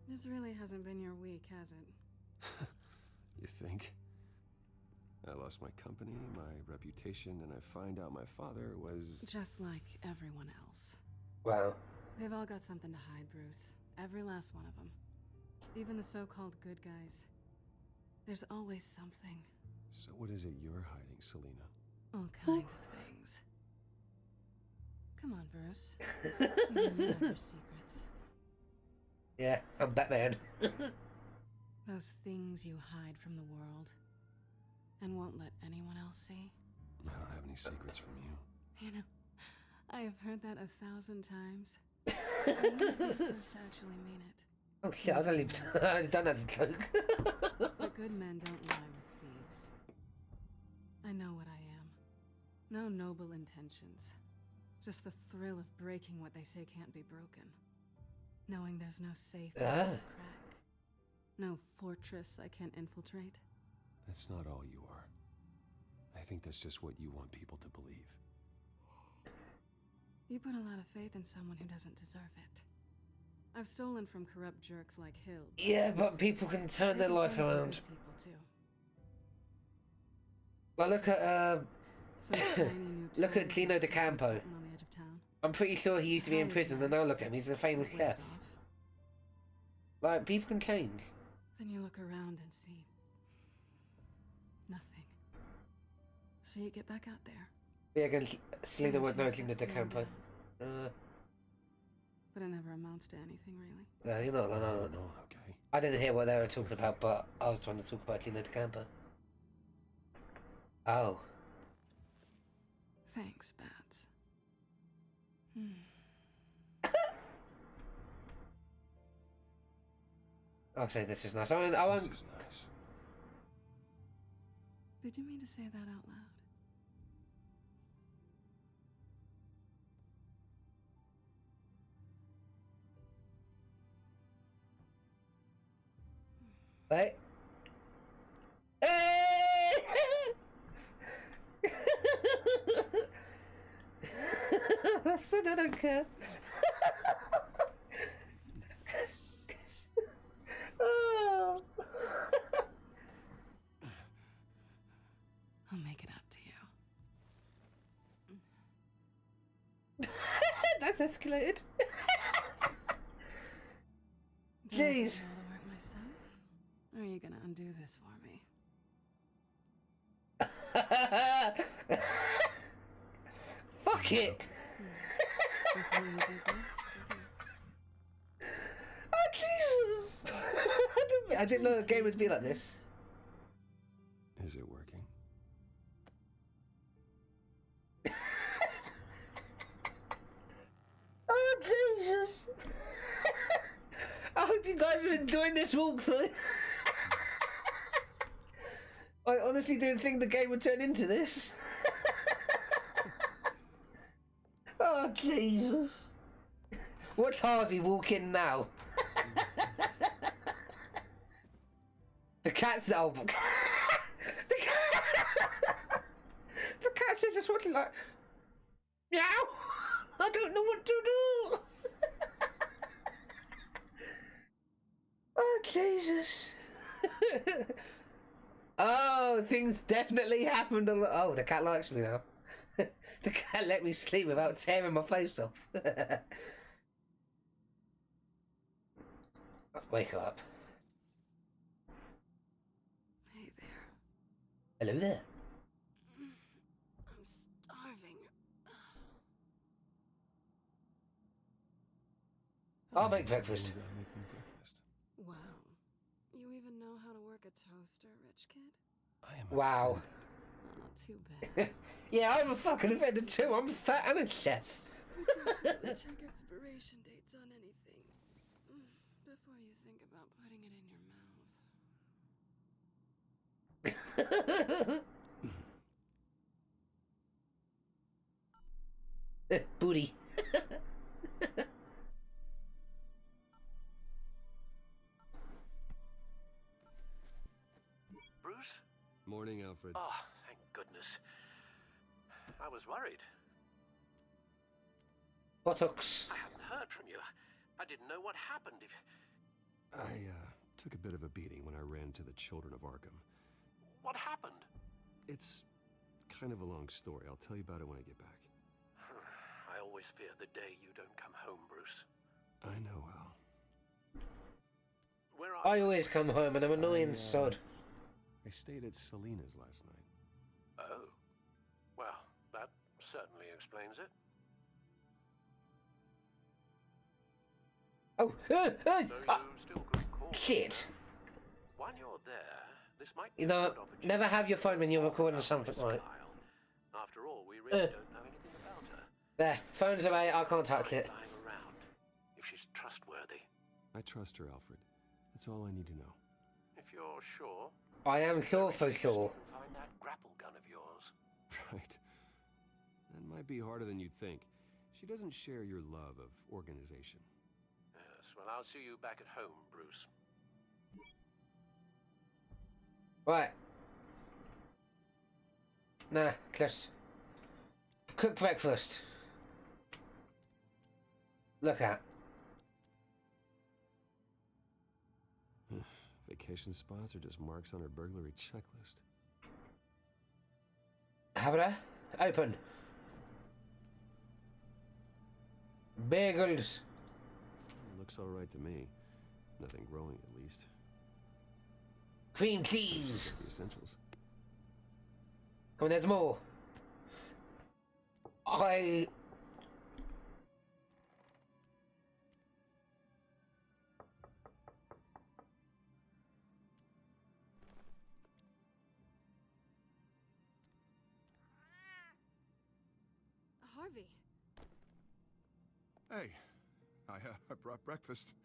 [SPEAKER 6] This really hasn't been your week, has it?
[SPEAKER 2] You think? I lost my company, my reputation, and I find out my father was...
[SPEAKER 6] Just like everyone else.
[SPEAKER 1] Wow.
[SPEAKER 6] They've all got something to hide, Bruce. Every last one of them. Even the so-called good guys. There's always something.
[SPEAKER 2] So what is it you're hiding, Selena?
[SPEAKER 6] All kinds of things. Come on, Bruce. You have your secrets.
[SPEAKER 1] Yeah, I'm Batman.
[SPEAKER 6] Those things you hide from the world and won't let anyone else see.
[SPEAKER 2] I don't have any secrets from you.
[SPEAKER 6] You know, I have heard that 1,000 times. I'm not the first to actually mean it.
[SPEAKER 1] Oh shit, I've only done that as a joke.
[SPEAKER 6] But good men don't lie with thieves. I know what I am. No noble intentions. Just the thrill of breaking what they say can't be broken. Knowing there's no safe I can crack. No fortress I can't infiltrate.
[SPEAKER 2] That's not all you are. I think that's just what you want people to believe.
[SPEAKER 6] You put a lot of faith in someone who doesn't deserve it. I've stolen from corrupt jerks like Hill.
[SPEAKER 1] Yeah, but people can turn their life around.
[SPEAKER 6] People too.
[SPEAKER 1] Well, look at look at Gino DeCampo.
[SPEAKER 6] On the edge of town.
[SPEAKER 1] I'm pretty sure he used to be in prison, and now look at him, he's a famous chef. Like, people can change.
[SPEAKER 6] Then you look around and see nothing. So you get back out there.
[SPEAKER 1] Yeah, again, Selena won't know Gino DeCampo.
[SPEAKER 6] But it never amounts to anything, really.
[SPEAKER 1] No, you're not. No.
[SPEAKER 2] Okay.
[SPEAKER 1] I didn't hear what they were talking about, but I was trying to talk about Gino DeCampo. Oh.
[SPEAKER 6] Thanks, Bats.
[SPEAKER 1] I'll say this is nice. I won't.
[SPEAKER 2] This is nice.
[SPEAKER 6] Did you mean to say that out loud?
[SPEAKER 1] Wait. So I don't care. Oh.
[SPEAKER 6] I'll make it up to you.
[SPEAKER 1] That's escalated.
[SPEAKER 6] Do
[SPEAKER 1] Jeez.
[SPEAKER 6] I do all the work myself? Or are you gonna undo this for me?
[SPEAKER 1] Fuck it.
[SPEAKER 6] That's how you do best, isn't it?
[SPEAKER 1] Oh, Jesus. I didn't know the game would be like this.
[SPEAKER 2] Is it working?
[SPEAKER 1] Oh, Jesus. I hope you guys are enjoying this walkthrough. I honestly didn't think the game would turn into this. Oh, Jesus. Watch Harvey walk in now. The cat's the cats are just watching like, meow. I don't know what to do. Oh, Jesus. Oh, things definitely happened a lot. Oh, the cat likes me now. The cat let me sleep without tearing my face off. Wake up.
[SPEAKER 6] Hey there.
[SPEAKER 1] Hello there.
[SPEAKER 6] I'm starving.
[SPEAKER 1] I'll make breakfast.
[SPEAKER 2] I'm making breakfast.
[SPEAKER 6] Wow. You even know how to work a toaster, rich kid?
[SPEAKER 2] I am
[SPEAKER 1] Wow.
[SPEAKER 6] Oh, too bad.
[SPEAKER 1] Yeah, I'm a fucking offended too. I'm fat and a chef.
[SPEAKER 6] Check expiration dates on anything before you think about putting it in your mouth.
[SPEAKER 2] Morning, Alfred.
[SPEAKER 14] Oh, thank goodness. I was worried.
[SPEAKER 1] Buttocks.
[SPEAKER 14] I hadn't heard from you. I didn't know what happened.
[SPEAKER 2] I took a bit of a beating when I ran to the Children of Arkham.
[SPEAKER 14] What happened?
[SPEAKER 2] It's kind of a long story. I'll tell you about it when I get back.
[SPEAKER 14] I always fear the day you don't come home, Bruce.
[SPEAKER 2] I know, Al.
[SPEAKER 14] Where are
[SPEAKER 1] I always come home and I'm annoying sod.
[SPEAKER 2] I stayed at Selena's last night.
[SPEAKER 14] Oh. Well, that certainly explains it.
[SPEAKER 1] Oh,
[SPEAKER 14] Still could call
[SPEAKER 1] shit.
[SPEAKER 14] While you're there, this might
[SPEAKER 1] You know, never have your phone when you're recording something like.
[SPEAKER 14] After all, we really don't know anything about her.
[SPEAKER 1] There, phone's away, I can't touch it.
[SPEAKER 14] Lying around. If she's trustworthy.
[SPEAKER 2] I trust her, Alfred. That's all I need to know.
[SPEAKER 14] If you're sure.
[SPEAKER 1] I am sure for sure.
[SPEAKER 14] Find that grapple gun of yours.
[SPEAKER 2] Right. That might be harder than you'd think. She doesn't share your love of organization.
[SPEAKER 14] Yes, well, I'll see you back at home, Bruce.
[SPEAKER 1] Right. Nah, just cook breakfast. Look at.
[SPEAKER 2] Vacation spots are just marks on her burglary checklist.
[SPEAKER 1] Have it? Open. Bagels.
[SPEAKER 2] Looks all right to me. Nothing growing, at least.
[SPEAKER 1] Cream cheese.
[SPEAKER 2] The essentials.
[SPEAKER 1] Come on, there's more.
[SPEAKER 6] Harvey.
[SPEAKER 15] Hey, I brought breakfast.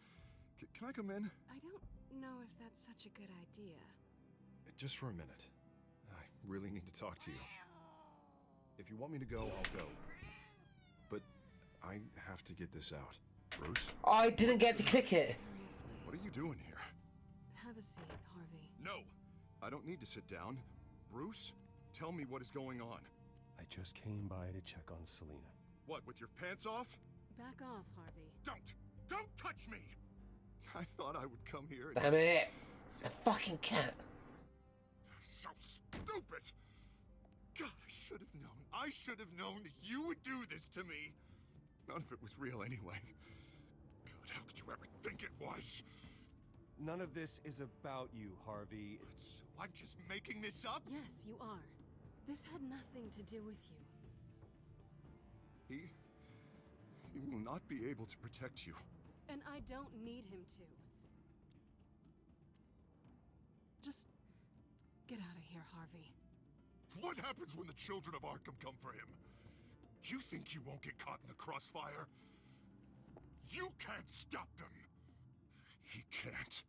[SPEAKER 15] Can I come in?
[SPEAKER 6] I don't know if that's such a good idea.
[SPEAKER 10] Just for a minute. I really need to talk to you. If you want me to go, I'll go. But I have to get this out. Bruce?
[SPEAKER 1] I didn't get to click it.
[SPEAKER 6] Seriously.
[SPEAKER 15] What are you doing here?
[SPEAKER 6] Have a seat, Harvey.
[SPEAKER 15] No, I don't need to sit down. Bruce, tell me what is going on.
[SPEAKER 2] I just came by to check on Selena.
[SPEAKER 15] What, with your pants off?
[SPEAKER 6] Back off, Harvey.
[SPEAKER 15] Don't touch me! I thought I would come here and...
[SPEAKER 1] Damn it. A fucking cat.
[SPEAKER 15] So stupid! God, I should have known that you would do this to me. None of it was real anyway. God, how could you ever think it was?
[SPEAKER 2] None of this is about you, Harvey.
[SPEAKER 15] So I'm just making this up?
[SPEAKER 6] Yes, you are. This had nothing to do with you.
[SPEAKER 15] He will not be able to protect you.
[SPEAKER 6] And I don't need him to. Just get out of here, Harvey.
[SPEAKER 15] What happens when the children of Arkham come for him? You think you won't get caught in the crossfire? You can't stop them. He can't.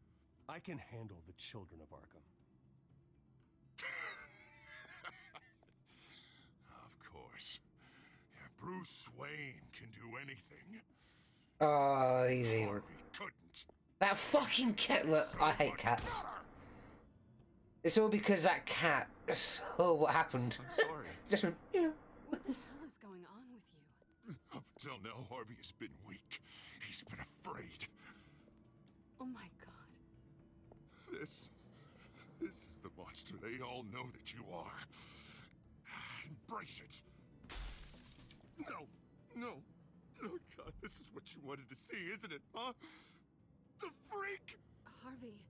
[SPEAKER 2] I can handle the children of Arkham.
[SPEAKER 15] Of course. Bruce Wayne can do anything.
[SPEAKER 1] Oh, easy.
[SPEAKER 15] Harvey couldn't.
[SPEAKER 1] That fucking cat. Look, I hate cats. It's all because that cat saw what happened.
[SPEAKER 15] I'm sorry.
[SPEAKER 1] Just went, yeah.
[SPEAKER 6] What the hell is going on with you?
[SPEAKER 15] Up until now, Harvey has been weak. He's been afraid.
[SPEAKER 6] Oh my god.
[SPEAKER 15] This is the monster they all know that you are. Embrace it. No. Oh God, this is what you wanted to see, isn't it, huh? The freak!
[SPEAKER 6] Harvey.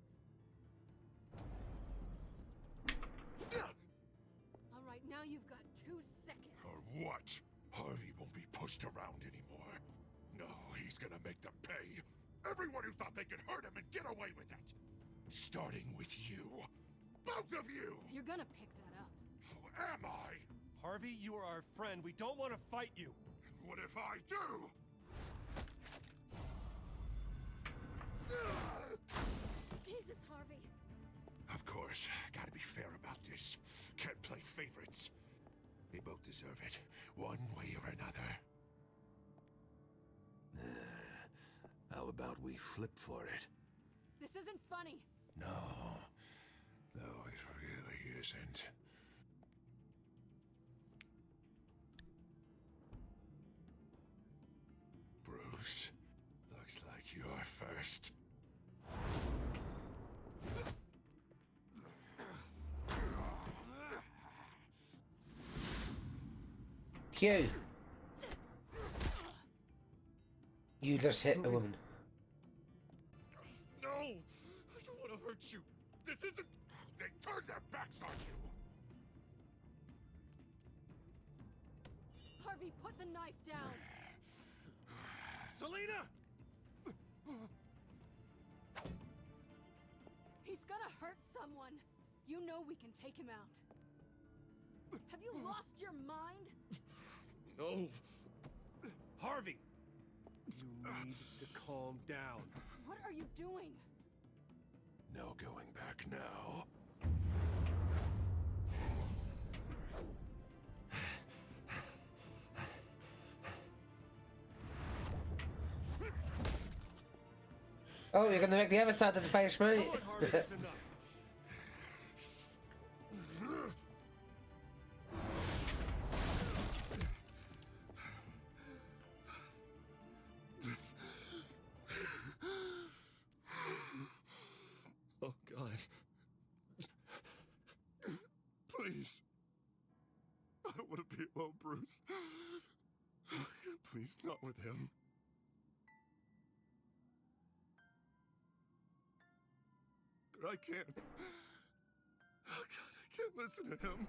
[SPEAKER 6] All right, now you've got 2 seconds.
[SPEAKER 15] Or what? Harvey won't be pushed around anymore. No, he's gonna make them pay. Everyone who thought they could hurt him and get away with it. Starting with you. Both of you!
[SPEAKER 6] You're gonna pick that up.
[SPEAKER 15] Who am I?
[SPEAKER 2] Harvey, you are our friend. We don't want to fight you.
[SPEAKER 15] And what if I do?
[SPEAKER 6] Jesus, Harvey.
[SPEAKER 15] Of course, gotta be fair about this. Can't play favorites. They both deserve it, one way or another.
[SPEAKER 13] How about we flip for it?
[SPEAKER 6] This isn't funny.
[SPEAKER 15] No, it really isn't.
[SPEAKER 1] Thank you. You just hit a woman.
[SPEAKER 3] No! I don't want to hurt you. This isn't... They turned their backs on you.
[SPEAKER 6] Harvey, put the knife down.
[SPEAKER 3] Selena!
[SPEAKER 6] He's gonna hurt someone. You know we can take him out. Have you lost your mind?
[SPEAKER 3] No.
[SPEAKER 2] Harvey! You need to calm down.
[SPEAKER 6] What are you doing?
[SPEAKER 3] No going back now.
[SPEAKER 1] Oh, you're gonna make the other side of the face, mate.
[SPEAKER 2] Come on, Harvey, that's enough.
[SPEAKER 15] Oh, God. Please. I don't want to be alone, Bruce. Please, not with him. I can't. Oh, God, I can't listen to him.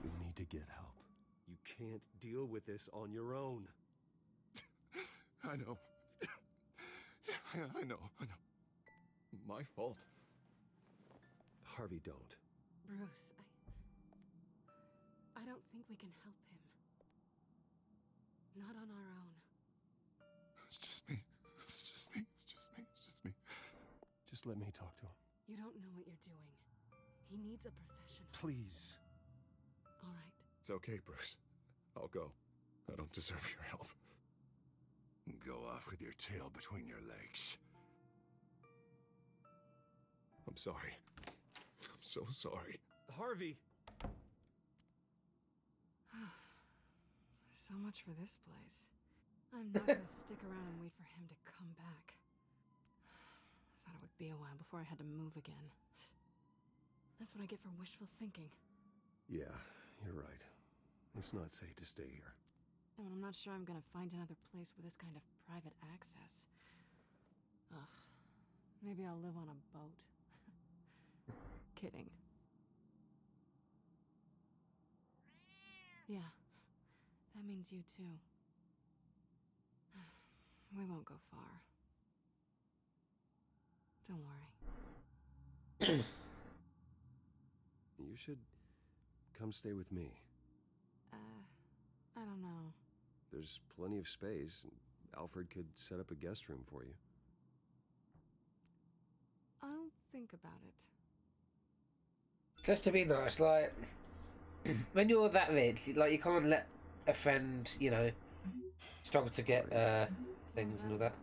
[SPEAKER 2] We need to get help. You can't deal with this on your own.
[SPEAKER 15] I know. I know. My fault.
[SPEAKER 2] Harvey, don't.
[SPEAKER 6] Bruce, I don't think we can help him. Not on our own.
[SPEAKER 15] It's just me.
[SPEAKER 2] Just let me talk to him.
[SPEAKER 6] You don't know what you're doing. He needs a professional.
[SPEAKER 2] Please.
[SPEAKER 6] All right.
[SPEAKER 15] It's okay, Bruce. I'll go. I don't deserve your help.
[SPEAKER 3] Go off with your tail between your legs.
[SPEAKER 15] I'm sorry. I'm so sorry.
[SPEAKER 2] Harvey!
[SPEAKER 6] So much for this place. I'm not gonna stick around and wait for him to come back. Thought it would be a while before I had to move again. That's what I get for wishful thinking.
[SPEAKER 2] Yeah, you're right. It's not safe to stay here.
[SPEAKER 6] And I'm not sure I'm gonna find another place with this kind of private access. Ugh. Maybe I'll live on a boat. Kidding. Yeah. That means you too. We won't go far. Don't worry.
[SPEAKER 2] You should come stay with me.
[SPEAKER 6] I don't know.
[SPEAKER 2] There's plenty of space. Alfred could set up a guest room for you.
[SPEAKER 6] I'll think about it.
[SPEAKER 1] Just to be nice, like, when you're that rich, like, you can't let a friend, you know, struggle to get things and all that.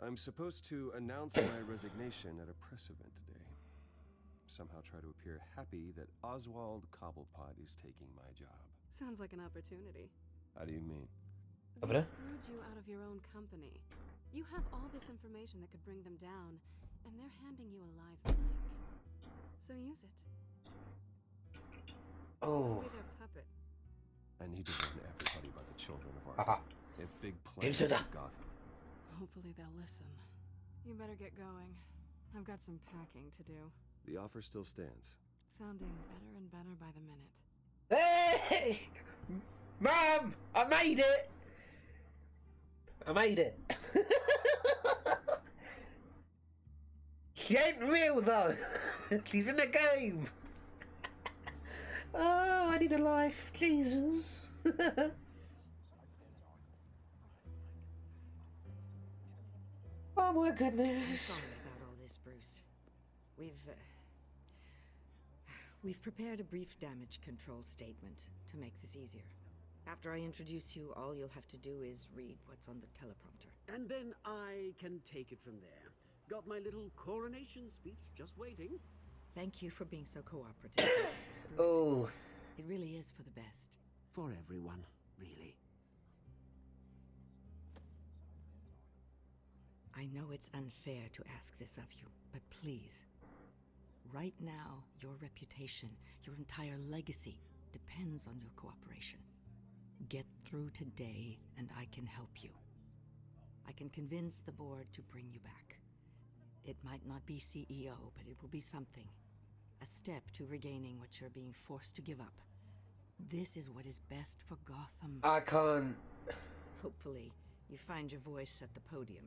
[SPEAKER 2] I'm supposed to announce my resignation at a press event today. Somehow try to appear happy that Oswald Cobblepot is taking my job.
[SPEAKER 6] Sounds like an opportunity.
[SPEAKER 2] How do you mean?
[SPEAKER 6] They screwed you out of your own company. You have all this information that could bring them down, and they're handing you a live mic. So use it.
[SPEAKER 1] Oh.
[SPEAKER 6] Don't be their puppet.
[SPEAKER 2] I need to warn everybody about the children of Arkham. They have big plans
[SPEAKER 1] Games
[SPEAKER 2] for
[SPEAKER 1] over.
[SPEAKER 2] Gotham.
[SPEAKER 6] Hopefully they'll listen. You better get going. I've got some packing to do.
[SPEAKER 2] The offer still stands.
[SPEAKER 6] Sounding better and better by the minute.
[SPEAKER 1] Hey! Mom! I made it! I made it. She ain't real though. She's in the game. Oh, I need a life. Jesus. Oh my
[SPEAKER 17] I'm
[SPEAKER 1] goodness.
[SPEAKER 17] sorry about all this, Bruce. We've prepared a brief damage control statement to make this easier. After I introduce you, all you'll have to do is read what's on the teleprompter.
[SPEAKER 19] And then I can take it from there. Got my little coronation speech just waiting.
[SPEAKER 17] Thank you for being so cooperative with this, Bruce.
[SPEAKER 1] Oh.
[SPEAKER 17] It really is for the best.
[SPEAKER 19] For everyone, really.
[SPEAKER 17] I know it's unfair to ask this of you, but please. Right now, your reputation, your entire legacy, depends on your cooperation. Get through today, and I can help you. I can convince the board to bring you back. It might not be CEO, but it will be something. A step to regaining what you're being forced to give up. This is what is best for Gotham.
[SPEAKER 1] I can't...
[SPEAKER 17] Hopefully, you find your voice at the podium.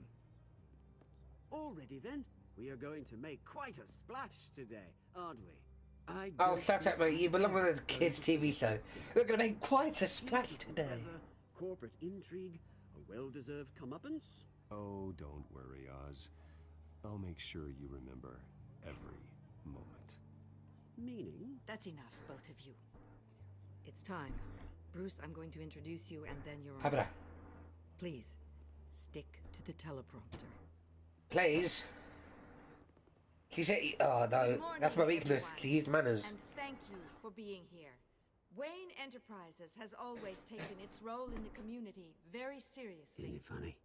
[SPEAKER 19] Already then? We are going to make quite a splash today, aren't we?
[SPEAKER 1] Oh, shut up, mate. You belong on a kids' TV show. We're going to make quite a splash today.
[SPEAKER 19] Corporate intrigue, a well-deserved comeuppance.
[SPEAKER 2] Oh, don't worry, Oz. I'll make sure you remember every moment.
[SPEAKER 19] Meaning?
[SPEAKER 17] That's enough, both of you. It's time. Bruce, I'm going to introduce you, and then you're on.
[SPEAKER 1] Habra.
[SPEAKER 17] Please, stick to the teleprompter.
[SPEAKER 1] Please. She said, oh no, that's my weakness, to use manners.
[SPEAKER 17] And thank you for being here. Wayne Enterprises has always taken its role in the community very seriously.
[SPEAKER 16] Isn't it funny?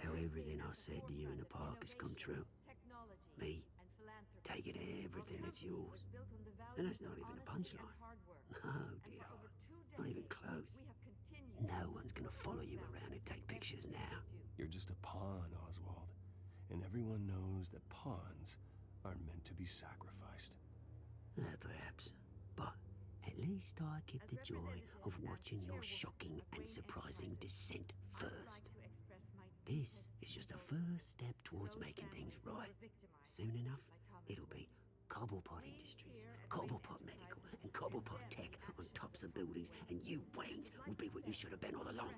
[SPEAKER 16] How everything I said to you in the park has come true. Me, taking everything that's yours. And that's not even a punchline. No, dear heart. Not even close. No one's gonna follow you around and take pictures now.
[SPEAKER 2] You're just a pawn, Oswald. And everyone knows that pawns are meant to be sacrificed.
[SPEAKER 16] Perhaps. But at least I get the joy of watching your shocking and surprising descent first. This is just a first step towards making things right. Soon enough, it'll be Cobblepot Industries, Cobblepot Medical, and Cobblepot Tech on tops of buildings, and you, Waynes, will be what you should have been all along.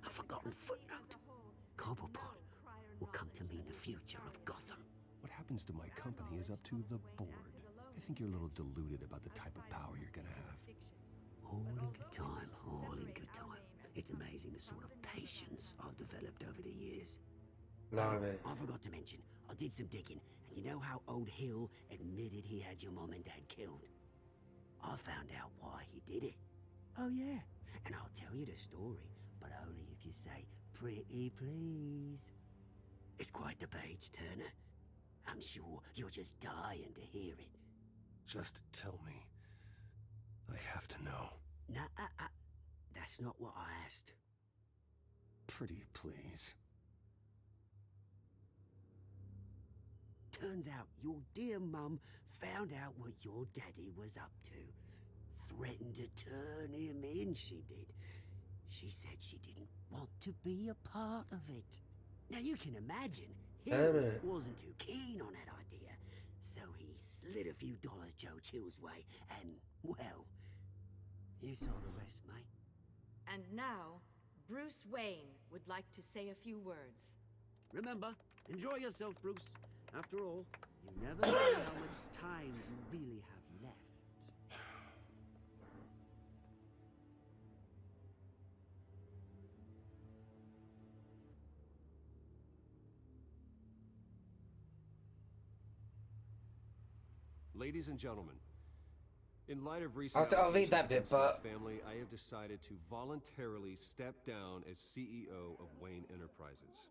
[SPEAKER 16] A forgotten footnote. Cobblepot will come to mean the future of Gotham.
[SPEAKER 2] What happens to my company is up to the board. I think you're a little deluded about the type of power you're gonna have.
[SPEAKER 16] All in good time, all in good time. It's amazing the sort of patience I've developed over the years. I forgot to mention, I did some digging, and you know how old Hill admitted he had your mom and dad killed? I found out why he did it. Oh yeah, and I'll tell you the story, but only if you say, pretty please. It's quite the page turner. I'm sure you're just dying to hear it.
[SPEAKER 2] Just tell me. I have to know.
[SPEAKER 16] Nah, that's not what I asked.
[SPEAKER 2] Pretty please.
[SPEAKER 16] Turns out your dear mum found out what your daddy was up to. Threatened to turn him in, she did. She said she didn't want to be a part of it. Now you can imagine, he wasn't too keen on that idea. So he slid a few dollars Joe Chill's way, and, well, you saw the rest, mate.
[SPEAKER 17] And now, Bruce Wayne would like to say a few words.
[SPEAKER 19] Remember, enjoy yourself, Bruce. After all, you never know how much time you really have left.
[SPEAKER 2] Ladies and gentlemen, in light of recent
[SPEAKER 1] I'll read that bit,
[SPEAKER 2] allegations against
[SPEAKER 1] but
[SPEAKER 2] my family, I have decided to voluntarily step down as CEO of Wayne Enterprises.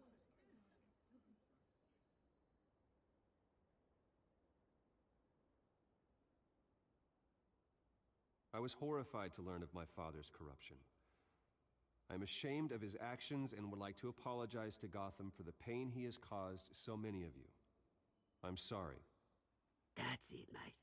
[SPEAKER 2] I was horrified to learn of my father's corruption. I am ashamed of his actions and would like to apologize to Gotham for the pain he has caused so many of you. I'm sorry.
[SPEAKER 16] That's it, mate.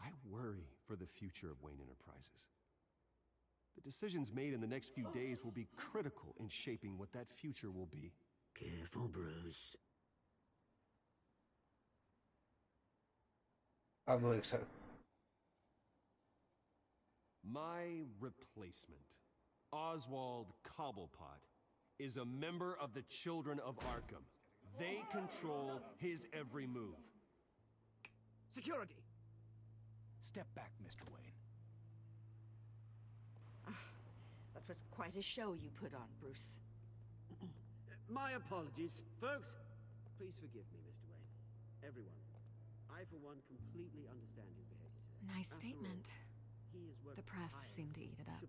[SPEAKER 2] I worry for the future of Wayne Enterprises. The decisions made in the next few days will be critical in shaping what that future will be.
[SPEAKER 16] Careful, Bruce.
[SPEAKER 1] I'm really excited.
[SPEAKER 2] My replacement, Oswald Cobblepot, is a member of the Children of Arkham. They control his every move.
[SPEAKER 14] Security! Step back, Mr. Wayne.
[SPEAKER 17] That was quite a show you put on, Bruce.
[SPEAKER 19] My apologies. Folks, please forgive me, Mr. Wayne. Everyone. I, for one, completely understand his behavior today.
[SPEAKER 6] Nice
[SPEAKER 19] After
[SPEAKER 6] statement.
[SPEAKER 19] all,
[SPEAKER 6] The press seemed to eat it up.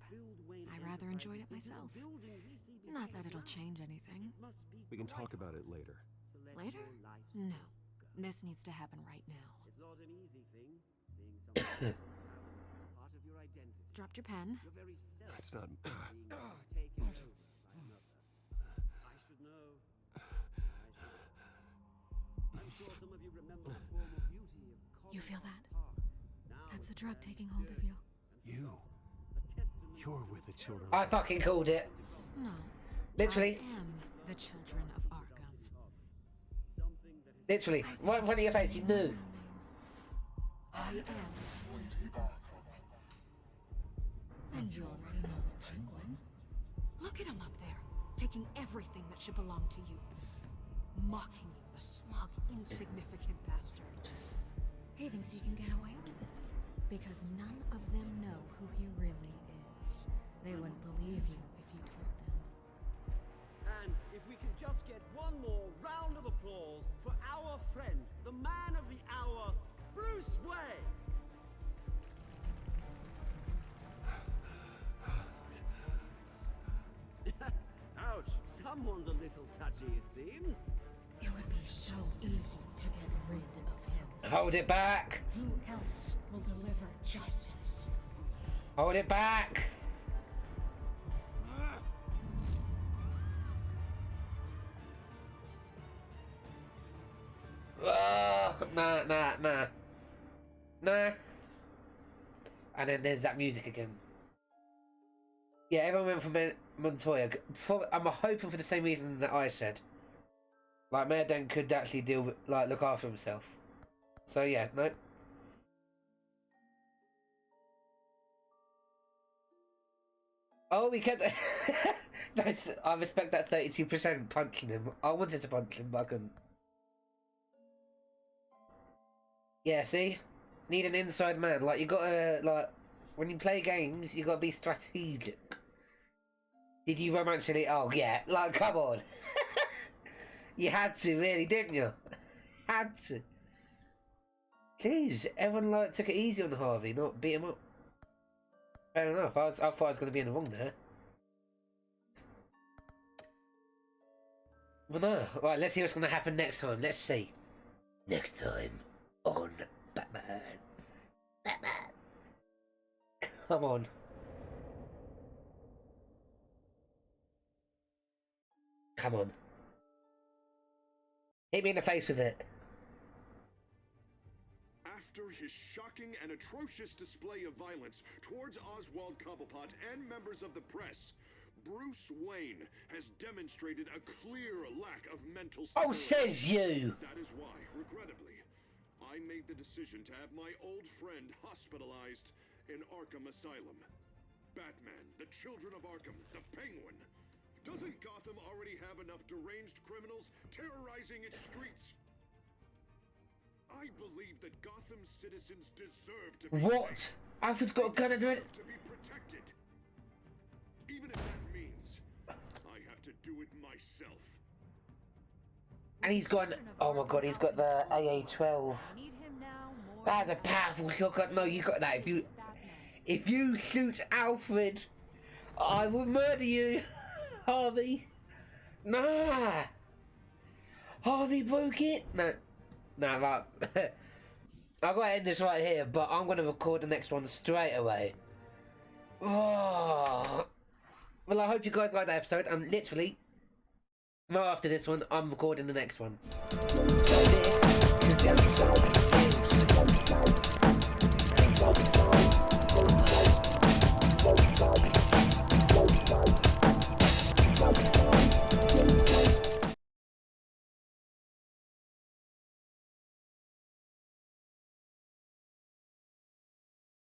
[SPEAKER 6] I rather enjoyed it myself. Not that it'll change anything.
[SPEAKER 2] We can talk about it later.
[SPEAKER 6] Later? No. This needs to happen right now.
[SPEAKER 19] It's not an easy thing, seeing someone part of your identity.
[SPEAKER 6] Dropped your pen.
[SPEAKER 19] Your very self
[SPEAKER 2] That's not...
[SPEAKER 19] being taken over by another. I should know. I'm sure some of you remember the former beauty of
[SPEAKER 6] You feel that? That's the drug taking hold of you.
[SPEAKER 2] You're with the children.
[SPEAKER 1] I fucking called it.
[SPEAKER 6] No.
[SPEAKER 1] Literally.
[SPEAKER 6] I am the children of Arkham.
[SPEAKER 1] Literally. Right in front of your face, you knew.
[SPEAKER 6] I am. And you already know the Penguin. Look at him up there, taking everything that should belong to you. Mocking you, the smug, insignificant bastard. He thinks he can get away with it. Because none of them know who he really is. They wouldn't believe you if you told them.
[SPEAKER 19] And if we can just get one more round of applause for our friend, the man of the hour, Bruce Wayne. Ouch, someone's a little touchy, it seems.
[SPEAKER 6] It would be so easy to get rid of him.
[SPEAKER 1] Hold it back.
[SPEAKER 6] Who else will deliver justice?
[SPEAKER 1] Hold it back. Nah. And then there's that music again. Yeah, everyone went for Montoya. I'm hoping for the same reason that I said. Like, Mayor Dent could actually deal with, like, look after himself. So yeah, no. Oh, we kept. I respect that 32% punching him. I wanted to punch him, but I couldn't. Yeah, see? Need an inside man. Like, you gotta, like, when you play games, you gotta be strategic. Did you romantically? Oh, yeah. Like, come on. You had to, really, didn't you? Had to. Jeez, everyone, like, took it easy on Harvey, not beat him up. Fair enough. I thought I was going to be in the wrong there. Well, no. Right, let's see what's going to happen next time. Let's see. Next time on Batman. Batman. Come on. Come on. Hit me in the face with it.
[SPEAKER 15] After his shocking and atrocious display of violence towards Oswald Cobblepot and members of the press, Bruce Wayne has demonstrated a clear lack of mental stability.
[SPEAKER 1] Oh, says you!
[SPEAKER 15] That is why, regrettably, I made the decision to have my old friend hospitalized in Arkham Asylum. Batman, the Children of Arkham, the Penguin. Doesn't Gotham already have enough deranged criminals terrorizing its streets? I believe that Gotham's citizens deserve to be
[SPEAKER 1] What?
[SPEAKER 15] safe.
[SPEAKER 1] Alfred's got a gun under it?
[SPEAKER 15] To be protected. Even if that means I have to do it myself.
[SPEAKER 1] And he's got, oh my god, he's got the AA-12. That's a powerful shotgun. No, you got that. If you shoot Alfred, I will murder you, Harvey. Nah. Harvey broke it. No. Nah, right. I've got to end this right here, but I'm going to record the next one straight away. Oh. Well, I hope you guys liked that episode, and literally, right after this one, I'm recording the next one. So this is the episode.